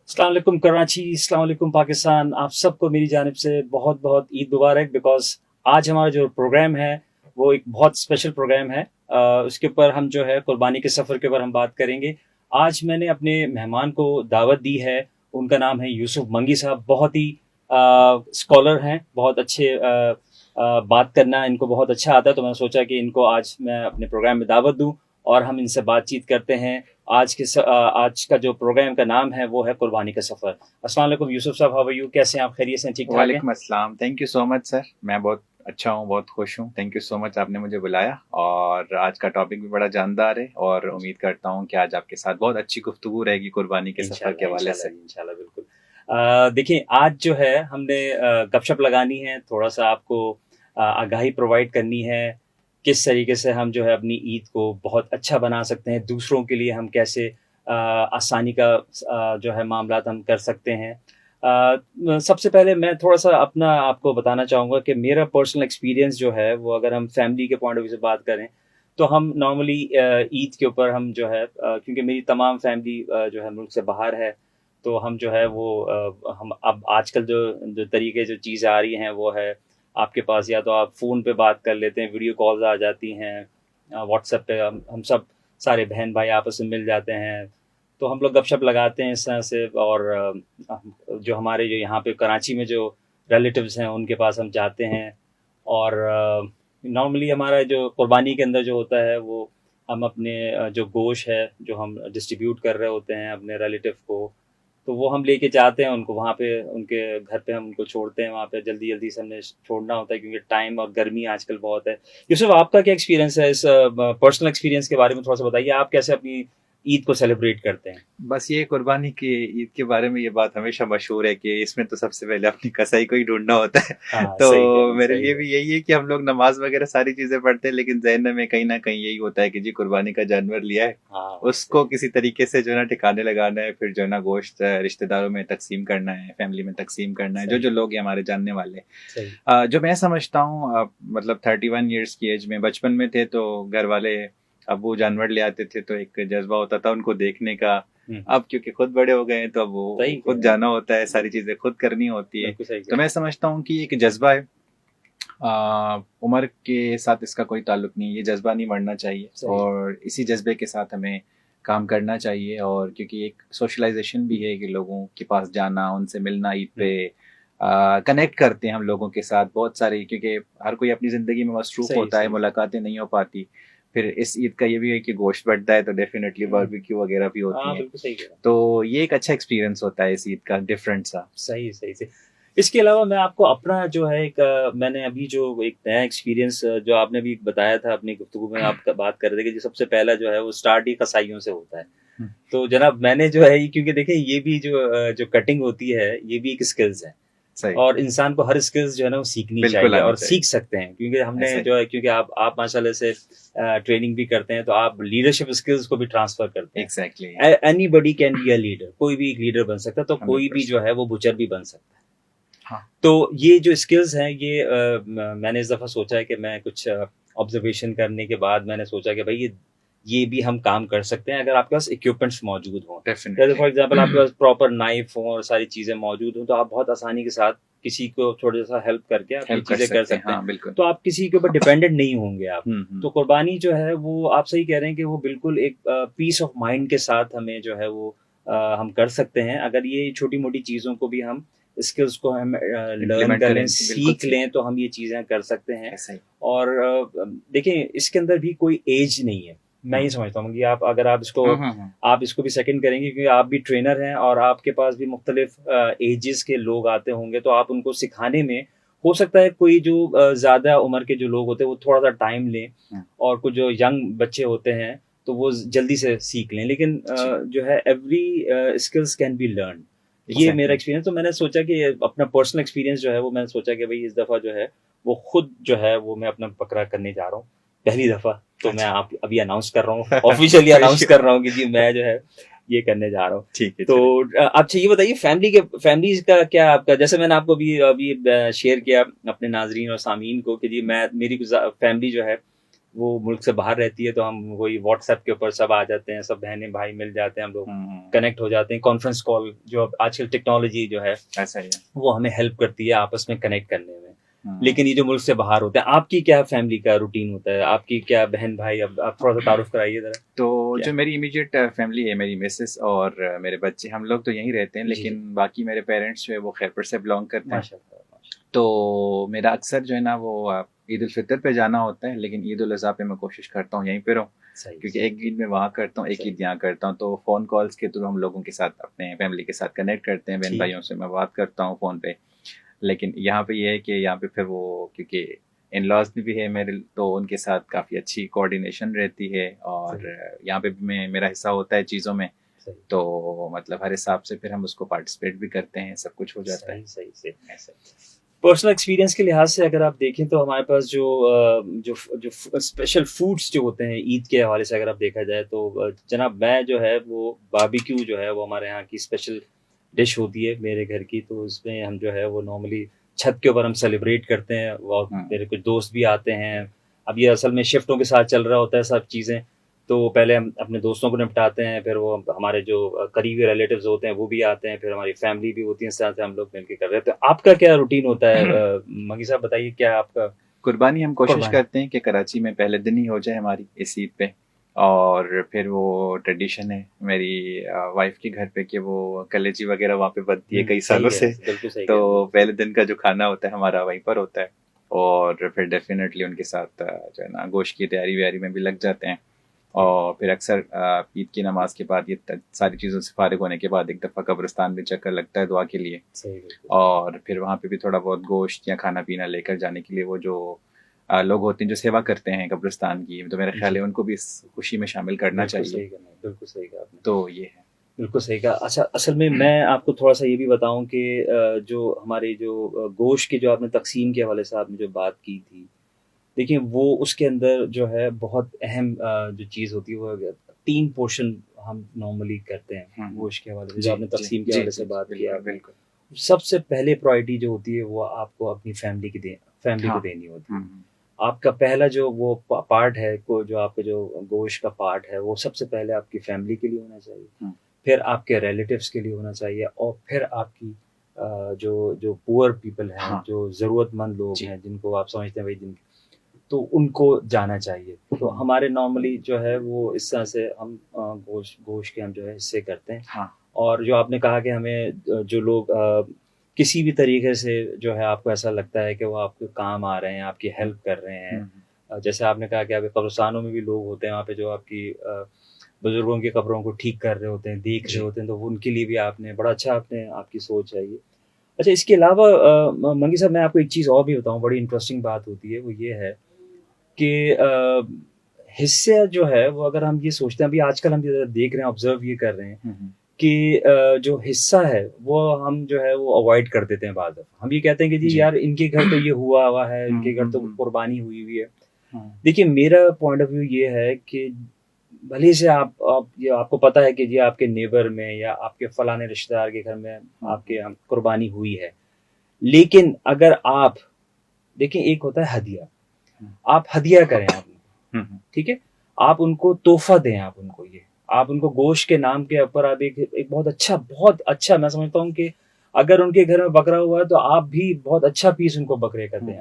السلام علیکم کراچی، السلام علیکم پاکستان. آپ سب کو میری جانب سے بہت بہت عید مبارک. بیکاز آج ہمارا جو پروگرام ہے وہ ایک بہت اسپیشل پروگرام ہے. اس کے اوپر ہم جو ہے قربانی کے سفر کے اوپر ہم بات کریں گے. آج میں نے اپنے مہمان کو دعوت دی ہے. ان کا نام ہے یوسف منگی صاحب. بہت ہی اسکالر ہیں، بہت اچھے بات کرنا ان کو بہت اچھا آتا ہے. تو میں نے سوچا کہ ان کو آج میں اپنے پروگرام میں دعوت دوں اور ہم ان سے بات چیت کرتے ہیں. آج کا جو پروگرام کا نام ہے وہ ہے قربانی کا سفر. السلام علیکم یوسف صاحب، ہاؤ آر یو؟ کیسے ہیں آپ؟ خیریت سے؟ ٹھیک ٹھاک ہیں؟ وعلیکم السلام. تھینک یو سو مچ سر. میں بہت اچھا ہوں، بہت خوش ہوں. تھینک یو سو مچ، آپ نے مجھے بلایا. اور آج کا ٹاپک بھی بڑا جاندار ہے اور امید کرتا ہوں کہ آج آپ کے ساتھ بہت اچھی گفتگو رہے گی قربانی کے سفر کے حوالے سے. انشاءاللہ بالکل. دیکھیں، آج جو ہے ہم نے گپ شپ لگانی ہے، تھوڑا سا آپ کو آگاہی پرووائڈ کرنی ہے کس طریقے سے ہم جو ہے اپنی عید کو بہت اچھا بنا سکتے ہیں. دوسروں کے لیے ہم کیسے آسانی کا جو ہے معاملات ہم کر سکتے ہیں. سب سے پہلے میں تھوڑا سا اپنا آپ کو بتانا چاہوں گا کہ میرا پرسنل ایکسپیرینس جو ہے وہ، اگر ہم فیملی کے پوائنٹ آف ویو سے بات کریں تو ہم نارملی عید کے اوپر ہم جو ہے کیونکہ میری تمام فیملی جو ہے ملک سے باہر ہے، تو ہم جو ہے وہ ہم اب آج کل جو طریقے جو چیزیں آ رہی ہیں وہ ہے آپ کے پاس یا تو آپ فون پہ بات کر لیتے ہیں، ویڈیو کالز آ جاتی ہیں، واٹس ایپ پہ ہم سب سارے بہن بھائی آپس میں مل جاتے ہیں، تو ہم لوگ گپ شپ لگاتے ہیں اس طرح سے. اور جو ہمارے جو یہاں پہ کراچی میں جو ریلیٹیوز ہیں ان کے پاس ہم جاتے ہیں. اور نارملی ہمارا جو قربانی کے اندر جو ہوتا ہے وہ ہم اپنے جو گوشت ہے جو ہم ڈسٹریبیوٹ کر رہے ہوتے ہیں اپنے ریلیٹیو کو، تو وہ ہم لے کے جاتے ہیں ان کو وہاں پہ، ان کے گھر پہ ہم ان کو چھوڑتے ہیں. وہاں پہ جلدی جلدی سے ہم نے چھوڑنا ہوتا ہے کیونکہ ٹائم اور گرمی آج کل بہت ہے. یوسف، آپ کا کیا ایکسپیرینس ہے اس پرسنل ایکسپیرینس کے بارے میں تھوڑا سا بتائیے. آپ کیسے اپنی عید کو سیلیبریٹ کرتے ہیں؟ بس یہ قربانی کی عید کے بارے میں یہ بات ہمیشہ مشہور ہے کہ اس میں تو سب سے پہلے اپنی کسائی کو ہی ڈھونڈنا ہوتا ہے. تو صحیح کہہ رہے ہیں، میرے صحیح لیے ہے. بھی یہی ہے کہ ہم لوگ نماز وغیرہ ساری چیزیں پڑھتے ہیں، لیکن ذہن میں کہیں نہ کہیں یہی ہوتا ہے کہ جی قربانی کا جانور لیا ہے، اس کو کسی طریقے سے جو ہے نا ٹھکانے لگانا ہے، پھر جو ہے نا گوشت رشتہ داروں میں تقسیم کرنا ہے، فیملی میں تقسیم کرنا ہے، جو لوگ ہیں ہمارے جاننے والے. جو میں سمجھتا ہوں مطلب 31 ایئرس کی ایج میں، بچپن میں تھے تو گھر والے ابو جانور لے آتے تھے تو ایک جذبہ ہوتا تھا ان کو دیکھنے کا. اب کیونکہ خود بڑے ہو گئے ہیں تو اب وہ خود جانا ہوتا ہے، ساری چیزیں خود کرنی ہوتی ہے. تو میں سمجھتا ہوں کہ ایک جذبہ ہے، عمر کے ساتھ اس کا کوئی تعلق نہیں. یہ جذبہ نہیں مرنا چاہیے اور اسی جذبے کے ساتھ ہمیں کام کرنا چاہیے. اور کیونکہ ایک سوشلائزیشن بھی ہے کہ لوگوں کے پاس جانا، ان سے ملنا، عید پہ کنیکٹ کرتے ہیں ہم لوگوں کے ساتھ بہت ساری، کیونکہ ہر کوئی اپنی زندگی میں مصروف ہوتا ہے، ملاقاتیں نہیں ہو پاتی. پھر اس عید کا یہ بھی ہے کہ گوشت بڑھتا ہے تو ڈیفینیٹلی باربیکیو وغیرہ بھی ہوتی ہیں. تو یہ ایک اچھا ایکسپیرینس ہوتا ہے اس عید کا، ڈفرینٹ سا. صحیح. اس کے علاوہ میں آپ کو اپنا جو ہے ایک میں نے ابھی جو ایک نیا ایکسپیرینس جو آپ نے بھی بتایا تھا اپنی گفتگو میں، آپ بات کر رہے تھے کہ سب سے پہلا جو ہے وہ اسٹارٹ ہی قصائیوں سے ہوتا ہے. تو جناب میں نے جو ہے، کیونکہ دیکھیں یہ بھی جو کٹنگ ہوتی ہے یہ بھی ایک اسکلز ہے، اور انسان کو ہر اسکلز جو ہے نا وہ سیکھنی چاہیے اور سیکھ سکتے ہیں. کیونکہ ہم نے جو ہے، کیونکہ آپ ماشاءاللہ سے ٹریننگ بھی کرتے ہیں تو آپ لیڈرشپ اسکلز کو بھی ٹرانسفر کرتے ہیں. Anybody can be a leader, کوئی بھی ایک لیڈر بن سکتا ہے، تو کوئی بھی جو ہے وہ بچر بھی بن سکتا ہے. تو یہ جو اسکلز ہیں یہ میں نے اس دفعہ سوچا ہے کہ میں کچھ آبزرویشن کرنے کے بعد میں نے سوچا کہ بھائی یہ بھی ہم کام کر سکتے ہیں اگر آپ کے پاس اکوپمنٹس موجود ہوں. جیسے فار ایگزامپل آپ کے پاس پراپر نائف ہوں اور ساری چیزیں موجود ہوں تو آپ بہت آسانی کے ساتھ کسی کو تھوڑا سا ہیلپ کر کے آپ یہ چیزیں کر سکتے ہیں. تو آپ کسی کے اوپر ڈیپینڈنٹ نہیں ہوں گے آپ. تو قربانی جو ہے وہ آپ صحیح کہہ رہے ہیں کہ وہ بالکل ایک پیس آف مائنڈ کے ساتھ ہمیں جو ہے وہ ہم کر سکتے ہیں اگر یہ چھوٹی موٹی چیزوں کو بھی ہم اسکلز کو ہم لرن کر لیں، سیکھ لیں تو ہم یہ چیزیں کر سکتے ہیں. اور دیکھیں اس کے اندر بھی کوئی ایج نہیں ہے. میں یہ سمجھتا ہوں کہ اگر آپ اس کو بھی سیکنڈ کریں گے کیونکہ آپ بھی ٹرینر ہیں اور آپ کے پاس بھی مختلف ایجز کے لوگ آتے ہوں گے، تو آپ ان کو سکھانے میں ہو سکتا ہے کوئی جو زیادہ عمر کے جو لوگ ہوتے ہیں وہ تھوڑا سا ٹائم لیں، اور کچھ جو ینگ بچے ہوتے ہیں تو وہ جلدی سے سیکھ لیں. لیکن جو ہے every skills can be learn. یہ میرا ایکسپیرینس. تو میں نے سوچا کہ اپنا پرسنل ایکسپیرینس جو ہے وہ میں نے سوچا کہ بھائی اس دفعہ جو ہے وہ خود جو ہے وہ میں اپنا بکرا کرنے جا رہا ہوں پہلی دفعہ. تو میں آپ ابھی اناؤنس کر رہا ہوں، آفیشیلی اناؤنس کر رہا ہوں کہ جی میں جو ہے یہ کرنے جا رہا ہوں. تو اچھا یہ بتائیے فیملی کا کیا آپ کا، جیسے میں نے آپ کو ابھی شیئر کیا اپنے ناظرین اور سامعین کو کہ جی میری فیملی جو ہے وہ ملک سے باہر رہتی ہے تو ہم وہی واٹس ایپ کے اوپر سب آ جاتے ہیں, سب بہنیں بھائی مل جاتے ہیں, ہم لوگ کنیکٹ ہو جاتے ہیں. کانفرنس کال جو اب آج کل ٹیکنالوجی جو ہے ایسا ہی ہے, وہ ہمیں ہیلپ کرتی ہے آپس میں کنیکٹ کرنے میں. لیکن یہ جو ملک سے باہر ہوتے ہیں, آپ کی کیا فیملی کا روٹین ہوتا ہے, آپ کی کیا بہن بھائی, اب آپ تھوڑا سا تعارف کرائیے ذرا. تو جو میری امیڈیٹ فیملی ہے, میری مسز اور میرے بچے, ہم لوگ تو یہیں رہتے ہیں, لیکن باقی میرے پیرنٹس جو ہے وہ خیرپور سے بلانگ کرتے ہیں. تو میرا اکثر جو ہے نا وہ عید الفطر پہ جانا ہوتا ہے, لیکن عید الاضحیٰ پہ میں کوشش کرتا ہوں یہیں پہ رہوں, کیونکہ ایک عید میں وہاں کرتا ہوں, ایک عید یہاں کرتا ہوں. تو فون کالز کے تھرو ہم لوگوں کے ساتھ, اپنے فیملی کے ساتھ کنیکٹ کرتے ہیں, بہن بھائیوں سے میں بات کرتا ہوں فون پہ. لیکن یہاں پہ یہ ہے کہ یہاں پہ پھر وہ, کیونکہ ان لاز بھی ہے میرے, تو ان کے ساتھ کافی اچھی کوآرڈینیشن رہتی ہے, اور یہاں پہ بھی میرا حصہ ہوتا ہے چیزوں میں, تو مطلب ہر حساب سے پھر ہم اس کو پارٹیسپیٹ بھی کرتے ہیں, سب کچھ ہو جاتا ہے. صحیح سے ایسا. پرسنل ایکسپیرینس کے لحاظ سے اگر آپ دیکھیں تو ہمارے پاس جو اسپیشل فوڈس جو ہوتے ہیں عید کے حوالے سے اگر آپ دیکھا جائے تو جناب میں جو ہے وہ باربیکیو جو ہے وہ ہمارے یہاں کی اسپیشل ڈش ہوتی ہے میرے گھر کی. تو اس میں ہم جو ہے وہ نارملی چھت کے اوپر ہم سیلیبریٹ کرتے ہیں, اور میرے کچھ دوست بھی آتے ہیں. اب یہ اصل میں شفٹوں کے ساتھ چل رہا ہوتا ہے سب چیزیں, تو پہلے ہم اپنے دوستوں کو نپٹاتے ہیں, پھر وہ ہمارے جو قریبی ریلیٹیوز ہوتے ہیں وہ بھی آتے ہیں, پھر ہماری فیملی بھی ہوتی ہے, اس طرح سے ہم لوگ مل کے کر رہے ہیں. تو آپ کا کیا روٹین ہوتا ہے منگی صاحب, بتائیے کیا آپ کا. قربانی ہم کوشش کرتے ہیں کہ کراچی میں پہلے دن ہی ہو جائے ہماری اس عید پہ, اور پھر وہ ٹریڈیشن ہے میری وائف کے گھر پہ کہ وہ کلیجی وغیرہ وہاں پہ بنتی ہے کئی سالوں سے, تو پہلے دن کا جو کھانا ہوتا ہے ہمارا وہیں پر ہوتا ہے. اور پھر ڈیفینیٹلی ان کے ساتھ جو ہے نا گوشت کی تیاری ویاری میں بھی لگ جاتے ہیں, اور پھر اکثر عید کی نماز کے بعد یہ ساری چیزوں سے فارغ ہونے کے بعد ایک دفعہ قبرستان بھی چکر لگتا ہے دعا کے لیے, اور پھر وہاں پہ بھی تھوڑا بہت گوشت یا کھانا پینا لے کر جانے کے لیے وہ جو لوگ ہوتے ہیں جو سیوا کرتے ہیں قبرستان کی, تو میرا خیال ہے ان کو بھی اس خوشی میں شامل کرنا چاہیے. بالکل صحیح کہا آپ نے, تو یہ ہے. بالکل صحیح کہا. اچھا, اصل میں آپ کو تھوڑا سا یہ بھی بتاؤں کہ جو ہماری جو گوشت کی جو آپ نے تقسیم کے حوالے سے آپ نے جو بات کی تھی, دیکھیں وہ اس کے اندر جو ہے بہت اہم جو چیز ہوتی ہے وہ 3 پورشن ہم نارملی کرتے ہیں گوشت کے حوالے سے, جو آپ نے تقسیم کے حوالے سے بات کیا. سب سے پہلے پرائرٹی جو ہوتی ہے وہ آپ کو اپنی فیملی کو دینی ہوتی ہے. آپ کا پہلا جو وہ پارٹ ہے, جو آپ کا جو گوشت کا پارٹ ہے, وہ سب سے پہلے آپ کی فیملی کے لیے ہونا چاہیے, پھر آپ کے ریلیٹیوز کے لیے ہونا چاہیے, اور پھر آپ کی جو پور پیپل ہیں, جو ضرورت مند لوگ ہیں, جن کو آپ سمجھتے ہیں بھائی جن, تو ان کو جانا چاہیے. تو ہمارے نارملی جو ہے وہ اس طرح سے ہم گوشت کے ہم جو ہے حصے کرتے ہیں. اور جو آپ نے کہا کہ ہمیں جو لوگ کسی بھی طریقے سے جو ہے آپ کو ایسا لگتا ہے کہ وہ آپ کے کام آ رہے ہیں, آپ کی ہیلپ کر رہے ہیں, جیسے آپ نے کہا کہ ابھی قبرستانوں میں بھی لوگ ہوتے ہیں وہاں پہ جو آپ کی بزرگوں کی قبروں کو ٹھیک کر رہے ہوتے ہیں, دیکھ رہے ہوتے ہیں, تو ان کے لیے بھی آپ نے بڑا اچھا آپ کی سوچ ہے یہ. اچھا, اس کے علاوہ منگی صاحب میں آپ کو ایک چیز اور بھی بتاؤں, بڑی انٹرسٹنگ بات ہوتی ہے, وہ یہ ہے کہ حصہ جو ہے وہ اگر ہم یہ سوچتے ہیں, ابھی آج کل ہم دیکھ رہے ہیں, آبزرو یہ کر رہے ہیں کہ جو حصہ ہے وہ ہم جو ہے وہ اوائڈ کر دیتے ہیں. بعد ہم یہ کہتے ہیں کہ جی یار ان کے گھر تو یہ ہوا ہے, ان کے گھر تو قربانی ہوئی ہے. دیکھیے میرا پوائنٹ آف ویو یہ ہے کہ بھلے سے آپ کو پتا ہے کہ جی آپ کے نیبر میں یا آپ کے فلاں رشتہ دار کے گھر میں آپ کے قربانی ہوئی ہے, لیکن اگر آپ دیکھیں ایک ہوتا ہے ہدیہ, آپ ہدیہ کریں آپ ان کو, ٹھیک ہے, آپ ان کو تحفہ دیں, آپ ان کو گوشت کے نام کے اوپر آپ ایک بہت اچھا میں سمجھتا ہوں کہ اگر ان کے گھر میں بکرا ہوا ہے تو آپ بھی بہت اچھا پیس ان کو بکرے کا دیں.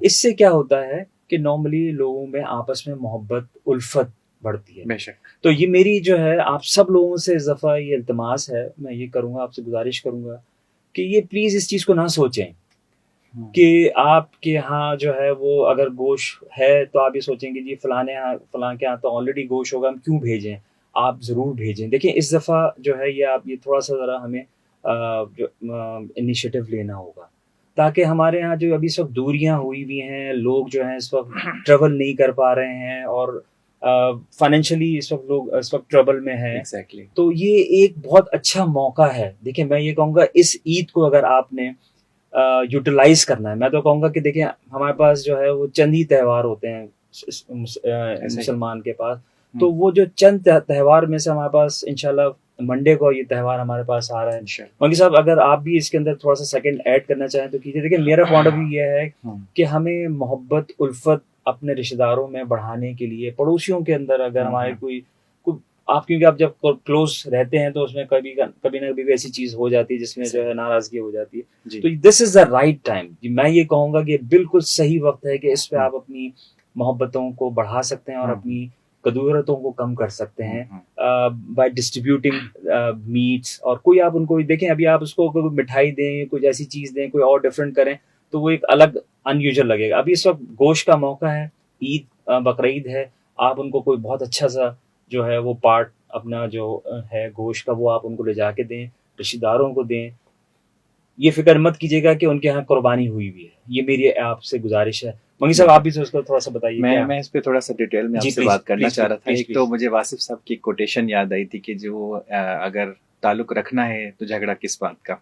اس سے کیا ہوتا ہے کہ نارملی لوگوں میں آپس میں محبت الفت بڑھتی ہے. بے شک. تو یہ میری جو ہے آپ سب لوگوں سے اس دفعہ یہ التماس ہے, میں یہ کروں گا, آپ سے گزارش کروں گا کہ یہ پلیز اس چیز کو نہ سوچیں کہ آپ کے ہاں جو ہے وہ اگر گوشت ہے تو آپ یہ سوچیں گے جی فلاں کے ہاں تو آلریڈی گوشت ہوگا, ہم کیوں بھیجیں. آپ ضرور بھیجیں. دیکھیں اس دفعہ جو ہے یہ تھوڑا سا ذرا ہمیں انیشیٹو لینا ہوگا, تاکہ ہمارے یہاں جو ابھی اس وقت دوریاں ہوئی ہیں, لوگ جو ہیں اس وقت ٹریول نہیں کر پا رہے ہیں, اور فائنینشلی اس وقت لوگ اس وقت ٹریول میں ہیں. تو یہ ایک بہت اچھا موقع ہے. دیکھیں میں یہ کہوں گا اس عید کو اگر آپ نے یوٹیلائز کرنا ہے, میں تو کہوں گا کہ دیکھیں ہمارے پاس جو ہے وہ چند ہی تہوار ہوتے ہیں مسلمان کے پاس, تو وہ جو چند تہوار میں سے ہمارے پاس انشاءاللہ منڈے کو یہ تہوار ہمارے پاس آ رہا ہے. منگی صاحب اگر آپ بھی اس کے اندر تھوڑا سا سیکنڈ ایڈ کرنا چاہیں تو کیجیے. دیکھیں میرا پوائنٹ آف ویو یہ ہے کہ ہمیں محبت الفت اپنے رشتہ داروں میں بڑھانے کے لیے، پڑوسیوں کے اندر اگر ہمارے کوئی آپ، کیونکہ آپ جب کلوز رہتے ہیں تو اس میں کبھی نہ کبھی ایسی چیز ہو جاتی ہے جس میں جو ہے ناراضگی ہو جاتی ہے، تو دس از دا رائٹ ٹائم. میں یہ کہوں گا کہ بالکل صحیح وقت ہے کہ اس پہ آپ اپنی محبتوں کو بڑھا سکتے ہیں اور اپنی کدورتوں کو کم کر سکتے ہیں بائی ڈسٹریبیوٹنگ میٹس. اور کوئی آپ ان کو دیکھیں، ابھی آپ اس کو کوئی مٹھائی دیں، کچھ ایسی چیز دیں، کوئی اور ڈفرینٹ کریں تو وہ ایک الگ ان یوزل لگے گا. ابھی اس وقت گوشت کا موقع ہے، عید بقرعید ہے، آپ ان کو کوئی بہت اچھا سا جو ہے وہ پارٹ اپنا جو ہے گوشت کا وہ آپ ان کو لے جا کے دیں، رشتہ داروں کو دیں. یہ فکر مت کیجیے گا کہ ان کے یہاں قربانی ہوئی ہوئی ہے. یہ میری آپ سے گزارش ہے. منگی صاحب آپ بھی اس کو تھوڑا سا بتائیے. میں اس پہ تھوڑا سا ڈیٹیل میں آپ سے بات کرنا چاہ رہا تھا. ایک تو مجھے واصف صاحب کی کوٹیشن یاد آئی تھی کہ جو اگر تعلق رکھنا ہے تو جھگڑا کس بات کا،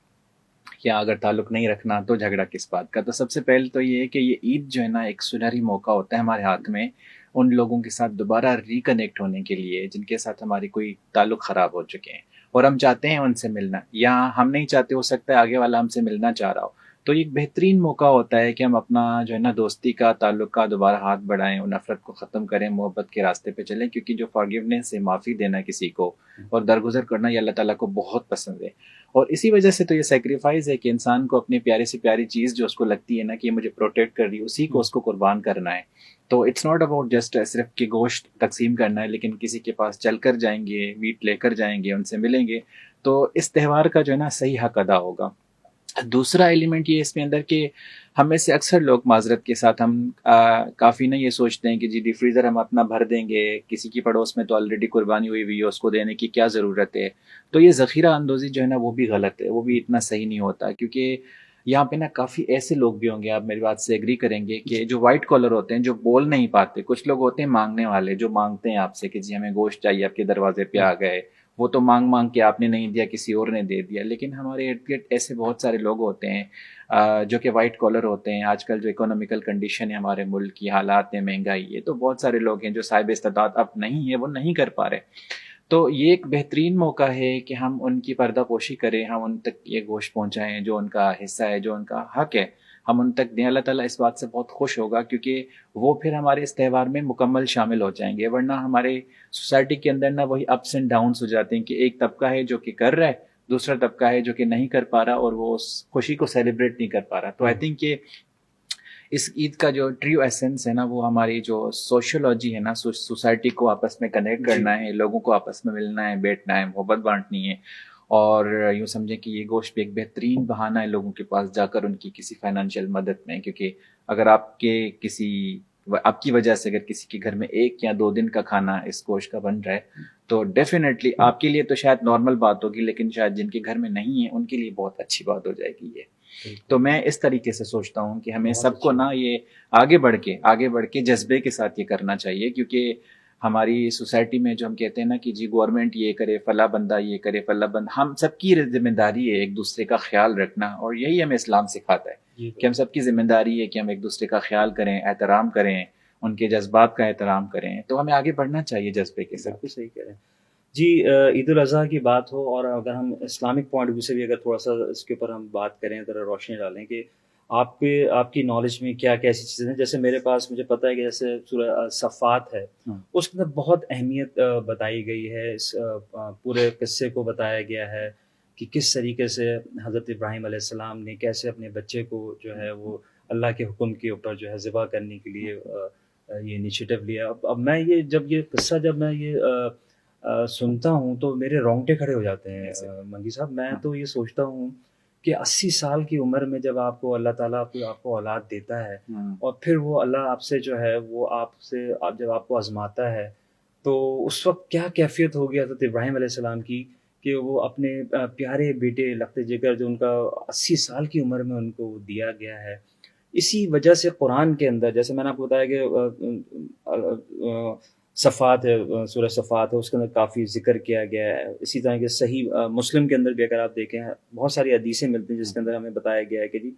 یا اگر تعلق نہیں رکھنا تو جھگڑا کس بات کا. تو سب سے پہلے تو یہ ہے کہ یہ عید جو ہے نا ایک سنہری موقع ہوتا ہے ہمارے ہاتھ میں ان لوگوں کے ساتھ دوبارہ ریکنیکٹ ہونے کے لیے جن کے ساتھ ہماری کوئی تعلق خراب ہو چکے ہیں اور ہم چاہتے ہیں ان سے ملنا، یا ہم نہیں چاہتے، ہو سکتا ہے آگے والا ہم سے ملنا چاہ رہا ہو. تو ایک بہترین موقع ہوتا ہے کہ ہم اپنا جو ہے نا دوستی کا تعلق کا دوبارہ ہاتھ بڑھائیں اور نفرت کو ختم کریں، محبت کے راستے پہ چلیں. کیونکہ جو فارگیونیس ہے، معافی دینا کسی کو اور درگزر کرنا، یہ اللہ تعالیٰ کو بہت پسند ہے. اور اسی وجہ سے تو یہ سیکریفائز ہے کہ انسان کو اپنی پیاری سے پیاری چیز جو اس کو لگتی ہے نا کہ یہ مجھے پروٹیکٹ کر رہی ہے، اسی کو اس کو قربان کرنا ہے. تو اٹس ناٹ اباؤٹ جسٹ صرف کہ گوشت تقسیم کرنا ہے، لیکن کسی کے پاس چل کر جائیں گے، میٹ لے کر جائیں گے، ان سے ملیں گے، تو اس تہوار کا جو ہے نا صحیح حق ادا ہوگا. دوسرا ایلیمنٹ یہ اس میں اندر کہ ہم میں سے اکثر لوگ معذرت کے ساتھ ہم کافی نہ یہ سوچتے ہیں کہ جی ڈی فریزر ہم اپنا بھر دیں گے، کسی کی پڑوس میں تو آلریڈی قربانی ہوئی ہے، اس کو دینے کی کیا ضرورت ہے. تو یہ ذخیرہ اندوزی جو ہے نا وہ بھی غلط ہے، وہ بھی اتنا صحیح نہیں ہوتا. کیونکہ یہاں پہ نا کافی ایسے لوگ بھی ہوں گے، آپ میری بات سے ایگری کریں گے، کہ جو وائٹ کالر ہوتے ہیں، جو بول نہیں پاتے. کچھ لوگ ہوتے ہیں مانگنے والے، جو مانگتے ہیں آپ سے کہ جی ہمیں گوشت چاہیے، آپ کے دروازے پہ آ گئے، وہ تو مانگ کے آپ نے نہیں دیا، کسی اور نے دے دیا. لیکن ہمارے ارد گرد ایسے بہت سارے لوگ ہوتے ہیں جو کہ وائٹ کالر ہوتے ہیں. آج کل جو اکنامیکل کنڈیشن ہے ہمارے ملک کی، حالات ہیں، مہنگائی ہے، تو بہت سارے لوگ ہیں جو صاحب استطاعت اب نہیں ہے، وہ نہیں کر پا رہے. تو یہ ایک بہترین موقع ہے کہ ہم ان کی پردہ پوشی کریں، ہم ان تک یہ گوشت پہنچائیں جو ان کا حصہ ہے، جو ان کا حق ہے، ہم ان تک دیں. اللہ تعالیٰ اس بات سے بہت خوش ہوگا، کیونکہ وہ پھر ہمارے اس تہوار میں مکمل شامل ہو جائیں گے. ورنہ ہمارے سوسائٹی کے اندر نا وہی اپس اینڈ ڈاؤنس ہو جاتے ہیں کہ ایک طبقہ ہے جو کہ کر رہا ہے، دوسرا طبقہ ہے جو کہ نہیں کر پا رہا اور وہ اس خوشی کو سیلیبریٹ نہیں کر پا رہا. تو آئی تھنک کہ اس عید کا جو ٹریو ایسنس ہے نا وہ ہماری جو سوشیولوجی ہے نا، سوسائٹی کو آپس میں کنیکٹ کرنا ہے، لوگوں کو آپس میں ملنا ہے، بیٹھنا ہے، محبت بانٹنی ہے. اور یوں سمجھیں کہ یہ گوشت بھی ایک بہترین بہانہ ہے لوگوں کے پاس جا کر ان کی کسی فائنینشیل مدد میں. کیونکہ اگر آپ کی وجہ سے اگر کسی کے گھر میں 1 یا 2 دن کا کھانا اس گوشت کا بن رہا ہے تو ڈیفینیٹلی آپ کے لیے تو شاید نارمل بات ہوگی، لیکن شاید جن کے گھر میں نہیں ہے ان کے لیے بہت اچھی بات ہو جائے گی یہ. تو میں اس طریقے سے سوچتا ہوں کہ ہمیں سب کو نا یہ آگے بڑھ کے جذبے کے ساتھ یہ کرنا چاہیے. کیونکہ ہماری سوسائٹی میں جو ہم کہتے ہیں نا کہ جی گورنمنٹ یہ کرے، فلاں بندہ یہ کرے، فلاں بندہ، ہم سب کی ذمہ داری ہے ایک دوسرے کا خیال رکھنا. اور یہی ہمیں اسلام سکھاتا ہے کہ ہم سب کی ذمہ داری ہے کہ ہم ایک دوسرے کا خیال کریں، احترام کریں، ان کے جذبات کا احترام کریں. تو ہمیں آگے بڑھنا چاہیے جذبے کے ساتھ. بالکل صحیح کہہ رہے ہیں جی. عید الاضحیٰ کی بات ہو اور اگر ہم اسلامک پوائنٹ ویو سے بھی اگر تھوڑا سا اس کے اوپر ہم بات کریں، ذرا روشنی ڈالیں کہ آپ کی نالج میں کیا ایسی چیزیں ہیں. جیسے میرے پاس مجھے پتہ ہے کہ جیسے سورہ صفات ہے، اس کے اندر بہت اہمیت بتائی گئی ہے، اس پورے قصے کو بتایا گیا ہے کہ کس طریقے سے حضرت ابراہیم علیہ السلام نے کیسے اپنے بچے کو جو ہے وہ اللہ کے حکم کے اوپر جو ہے ذبح کرنے کے لیے یہ انیشیٹو لیا. اب میں یہ قصہ جب میں یہ سنتا ہوں تو میرے رونگٹے کھڑے ہو جاتے ہیں منگی صاحب. میں تو یہ سوچتا ہوں کہ 80 سال کی عمر میں جب آپ کو اللہ تعالیٰ آپ کو اولاد دیتا ہے اور پھر وہ اللہ آپ سے جو ہے وہ جب آپ کو آزماتا ہے تو اس وقت کیا کیفیت ہوگی حضرت ابراہیم علیہ السلام کی کہ وہ اپنے پیارے بیٹے لخت جگر جو ان کا 80 سال کی عمر میں ان کو دیا گیا ہے. اسی وجہ سے قرآن کے اندر جیسے میں نے آپ کو بتایا کہ صفات ہے، سورہ صفات ہے، اس کے اندر کافی ذکر کیا گیا ہے. اسی طرح کے صحیح مسلم کے اندر بھی اگر آپ دیکھیں بہت ساری حدیثیں ملتی ہیں جس کے اندر ہمیں بتایا گیا ہے کہ جی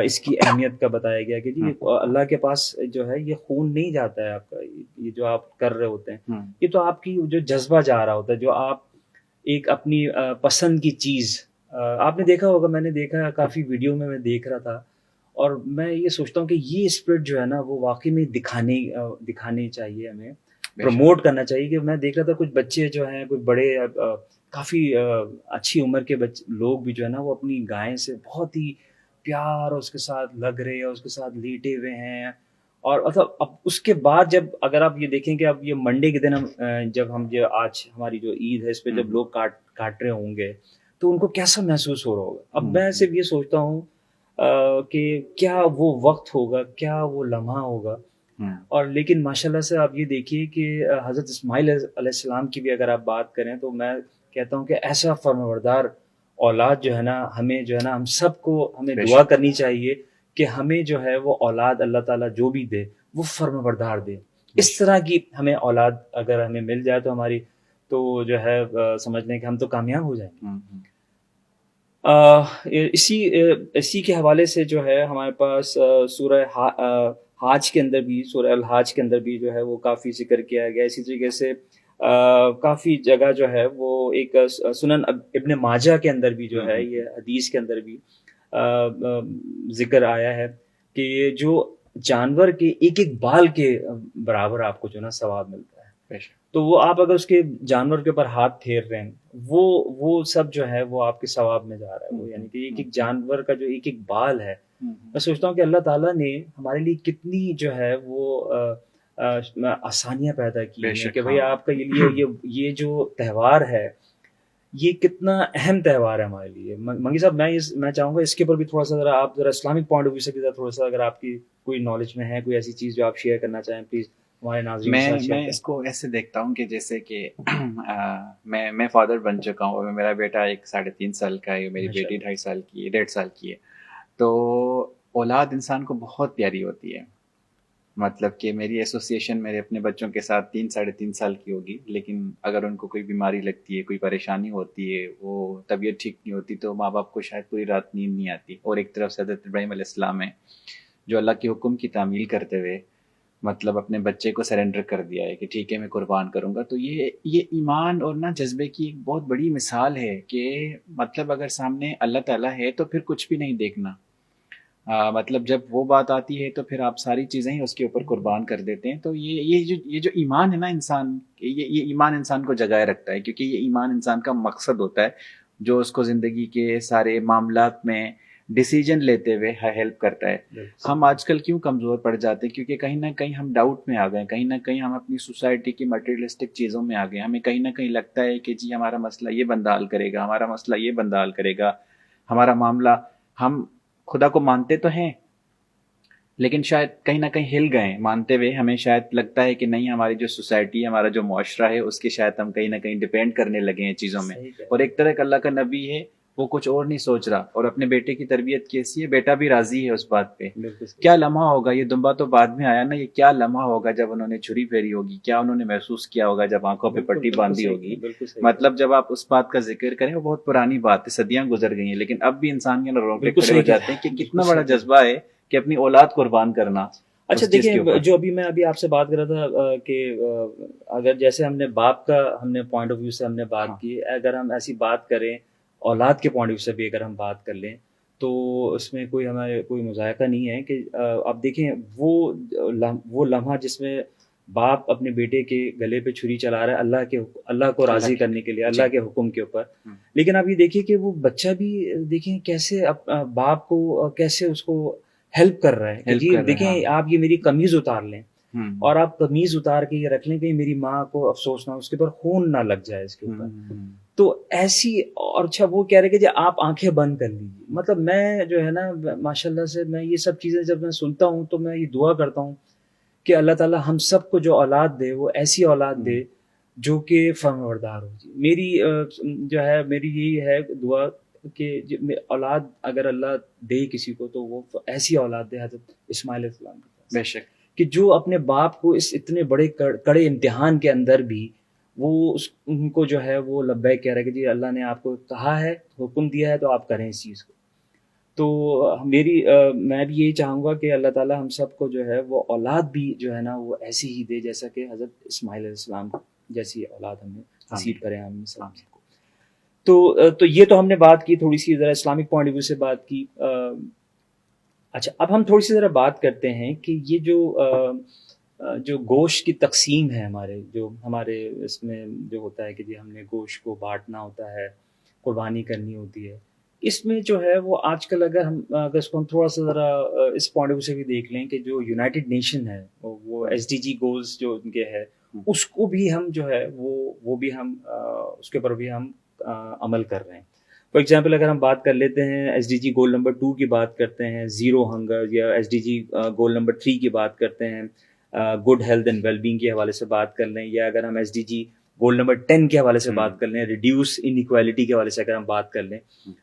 اس کی اہمیت کا بتایا گیا کہ جی اللہ کے پاس جو ہے یہ خون نہیں جاتا ہے آپ کا، یہ جو آپ کر رہے ہوتے ہیں یہ تو آپ کی جو جذبہ جا رہا ہوتا ہے، جو آپ ایک اپنی پسند کی چیز آپ نے دیکھا ہوگا، میں نے دیکھا کافی ویڈیو میں دیکھ رہا تھا اور میں یہ سوچتا ہوں کہ یہ اسپرٹ جو ہے نا وہ واقعی میں دکھانی چاہیے، ہمیں پروموٹ کرنا چاہیے. کہ میں دیکھ رہا تھا کچھ بچے جو ہیں، کچھ بڑے کافی اچھی عمر کے لوگ بھی جو ہے نا وہ اپنی گائے سے بہت ہی پیار اس کے ساتھ لگ رہے ہیں، اس کے ساتھ لیٹے ہوئے ہیں. اور مطلب اب اس کے بعد جب اگر آپ یہ دیکھیں کہ اب یہ منڈے کے دن جب ہم جو آج ہماری جو عید ہے اس پہ جب لوگ کاٹ رہے ہوں گے تو ان کو کیسا محسوس ہو رہا ہوگا. اب میں صرف یہ سوچتا ہوں کہ کیا وہ وقت ہوگا، کیا وہ لمحہ ہوگا. اور لیکن ماشاءاللہ سے آپ یہ دیکھیے کہ حضرت اسماعیل علیہ السلام کی بھی اگر آپ بات کریں تو میں کہتا ہوں کہ ایسا فرمانبردار اولاد جو ہے نا، ہمیں جو ہے نا ہم سب کو ہمیں دعا کرنی چاہیے کہ ہمیں جو ہے وہ اولاد اللہ تعالیٰ جو بھی دے وہ فرمانبردار دے. اس طرح کی ہمیں اولاد اگر ہمیں مل جائے تو ہماری تو جو ہے سمجھ لیں کہ ہم تو کامیاب ہو جائیں گے. اسی کے حوالے سے جو ہے ہمارے پاس سورہ حاج کے اندر بھی، سورہ الحاج کے اندر بھی جو ہے وہ کافی ذکر کیا گیا. اسی طریقے سے کافی جگہ جو ہے وہ ایک سنن ابن ماجہ کے اندر بھی جو ہے یہ حدیث کے اندر بھی ذکر آیا ہے کہ یہ جو جانور کے ایک ایک بال کے برابر آپ کو جو نا ثواب ملتا ہے. تو وہ آپ اگر اس کے جانور کے اوپر ہاتھ پھیر رہے ہیں وہ سب جو ہے وہ آپ کے ثواب میں جا رہا ہے. وہ یعنی کہ ایک ایک جانور کا جو ایک ایک بال ہے، میں سوچتا ہوں کہ اللہ تعالیٰ نے ہمارے لیے کتنی جو ہے وہ آسانیاں پیدا کی ہیں کہ بھئی آپ کا یہ جو تہوار ہے یہ کتنا اہم تہوار ہے ہمارے لیے. منگی صاحب میں چاہوں گا اس کے اوپر بھی تھوڑا سا ذرا آپ ذرا اسلامک پوائنٹ آف ویو سے بھی تھوڑا سا اگر آپ کی کوئی نالج میں ہے کوئی ایسی چیز جو آپ شیئر کرنا چاہیں پلیز ہمارے ناظرین. میں اس کو ایسے دیکھتا ہوں کہ جیسے کہ میں فادر بن چکا ہوں اور میرا بیٹا 3.5 سال کا ہے، میری بیٹی 2.5 سال کی ہے، 1.5 سال کی ہے. تو اولاد انسان کو بہت پیاری ہوتی ہے. مطلب کہ میری ایسوسیشن میرے اپنے بچوں کے ساتھ 3-3.5 سال کی ہوگی، لیکن اگر ان کو کوئی بیماری لگتی ہے، کوئی پریشانی ہوتی ہے، وہ طبیعت ٹھیک نہیں ہوتی تو ماں باپ کو شاید پوری رات نیند نہیں آتی. اور ایک طرف سے حضرت ابراہیم علیہ السلام ہے جو اللہ کے حکم کی تعمیل کرتے ہوئے مطلب اپنے بچے کو سرنڈر کر دیا ہے کہ ٹھیک ہے میں قربان کروں گا. تو یہ ایمان اور نا جذبے کی ایک بہت بڑی مثال ہے کہ مطلب اگر سامنے اللہ تعالیٰ ہے تو پھر کچھ بھی نہیں دیکھنا. مطلب جب وہ بات آتی ہے تو پھر آپ ساری چیزیں ہی اس کے اوپر قربان کر دیتے ہیں. تو یہ جو ایمان ہے نا انسان، یہ ایمان انسان کو جگائے رکھتا ہے، کیونکہ یہ ایمان انسان کا مقصد ہوتا ہے جو اس کو زندگی کے سارے معاملات میں ڈیسیجن لیتے ہوئے ہیلپ کرتا ہے. ہم آج کل کیوں کمزور پڑ جاتے ہیں؟ کیونکہ کہیں نہ کہیں ہم ڈاؤٹ میں آ گئے، کہیں نہ کہیں ہم اپنی سوسائٹی کی مٹیریلسٹک چیزوں میں آ گئے. ہمیں کہیں نہ کہیں لگتا ہے کہ جی ہمارا مسئلہ یہ بندہ حل کرے گا، ہمارا مسئلہ یہ بندہ حل کرے گا، ہمارا معاملہ. ہم خدا کو مانتے تو ہیں لیکن شاید کہیں نہ کہیں ہل گئے مانتے ہوئے. ہمیں شاید لگتا ہے کہ نہیں، ہماری جو سوسائٹی، ہمارا جو معاشرہ ہے اس کے شاید ہم کہیں نہ کہیں ڈیپینڈ کرنے لگے ہیں چیزوں میں. اور ایک طرح کا اللہ کا نبی ہے، وہ کچھ اور نہیں سوچ رہا. اور اپنے بیٹے کی تربیت کیسی ہے، بیٹا بھی راضی ہے اس بات پہ. کیا لمحہ ہوگا، یہ دنبا تو بعد میں آیا نا، یہ کیا لمحہ ہوگا جب انہوں نے چھری پھیری ہوگی، کیا انہوں نے محسوس کیا ہوگا جب آنکھوں پہ پٹی باندھی ہوگی. مطلب جب آپ اس بات کا ذکر کریں، وہ بہت پرانی بات ہے، صدیاں گزر گئی ہیں، لیکن اب بھی انسان کے رونگٹے کھڑے ہو جاتے ہیں کہ کتنا بڑا جذبہ ہے کہ اپنی اولاد قربان کرنا. اچھا دیکھیں، جو میں ابھی آپ سے بات کر رہا تھا کہ اگر جیسے ہم نے باپ کا ہم نے پوائنٹ آف ویو سے ہم نے بات کی، اگر ہم ایسی بات کریں اولاد کے پوائنٹ آف ویو سے بھی اگر ہم بات کر لیں تو اس میں ہمارے کوئی مذائقہ نہیں ہے. کہ آپ دیکھیں وہ لمحہ جس میں باپ اپنے بیٹے کے گلے پہ چھری چلا رہا ہے اللہ کو راضی کرنے کے لیے، اللہ کے حکم کے اوپر. لیکن آپ یہ دیکھیے کہ وہ بچہ بھی دیکھیں کیسے باپ کو کیسے اس کو ہیلپ کر رہا ہے. جی دیکھیں آپ یہ میری قمیض اتار لیں اور آپ قمیض اتار کے یہ رکھ لیں کہ میری ماں کو افسوس نہ، اس کے اوپر خون نہ لگ جائے اس کے اوپر. تو ایسی، اور اچھا وہ کہہ رہے کہ جی آپ آنکھیں بند کر لیجیے. مطلب میں جو ہے نا ماشاءاللہ سے میں یہ سب چیزیں جب میں سنتا ہوں تو میں یہ دعا کرتا ہوں کہ اللہ تعالیٰ ہم سب کو جو اولاد دے وہ ایسی اولاد دے جو کہ فرمانبردار ہو. جی میری یہی ہے دعا کہ اولاد اگر اللہ دے کسی کو تو وہ ایسی اولاد دے حضرت اسماعیل علیہ السلام بے شک، کہ جو اپنے باپ کو اس اتنے بڑے کڑے امتحان کے اندر بھی وہ ان کو جو ہے وہ لبیک کہہ رہا ہے کہ جی اللہ نے آپ کو کہا ہے، حکم دیا ہے تو آپ کریں اس چیز کو. تو میں بھی یہی چاہوں گا کہ اللہ تعالیٰ ہم سب کو جو ہے وہ اولاد بھی جو ہے نا وہ ایسی ہی دے جیسا کہ حضرت اسماعیل علیہ السلام جیسی اولاد ہمیں نصیب کریں ہم سب کو. تو یہ تو ہم نے بات کی تھوڑی سی ذرا اسلامک پوائنٹ آف ویو سے بات کی. اچھا، اب ہم تھوڑی سی ذرا بات کرتے ہیں کہ یہ جو گوشت کی تقسیم ہے ہمارے اس میں جو ہوتا ہے کہ جی ہم نے گوشت کو بانٹنا ہوتا ہے، قربانی کرنی ہوتی ہے، اس میں جو ہے وہ آج کل اگر اس کو ہم تھوڑا سا ذرا اس پوائنٹ آف ویو سے بھی دیکھ لیں کہ جو یونائٹڈ نیشن ہے وہ ایس ڈی جی گولز جو ان کے ہے اس کو بھی ہم جو ہے وہ بھی ہم اس کے اوپر بھی ہم عمل کر رہے ہیں. فار ایگزامپل اگر ہم بات کر لیتے ہیں S D G goal number 2 کی بات کرتے ہیں، زیرو ہنگر، یا S D G goal number 3 کی بات کرتے ہیں، good health and well being کے حوالے سے بات کر لیں، یا اگر ہم S D G goal number 10 کے حوالے سے بات کر لیں، ریڈیوس انیکوالٹی کے حوالے سے اگر ہم بات کر لیں،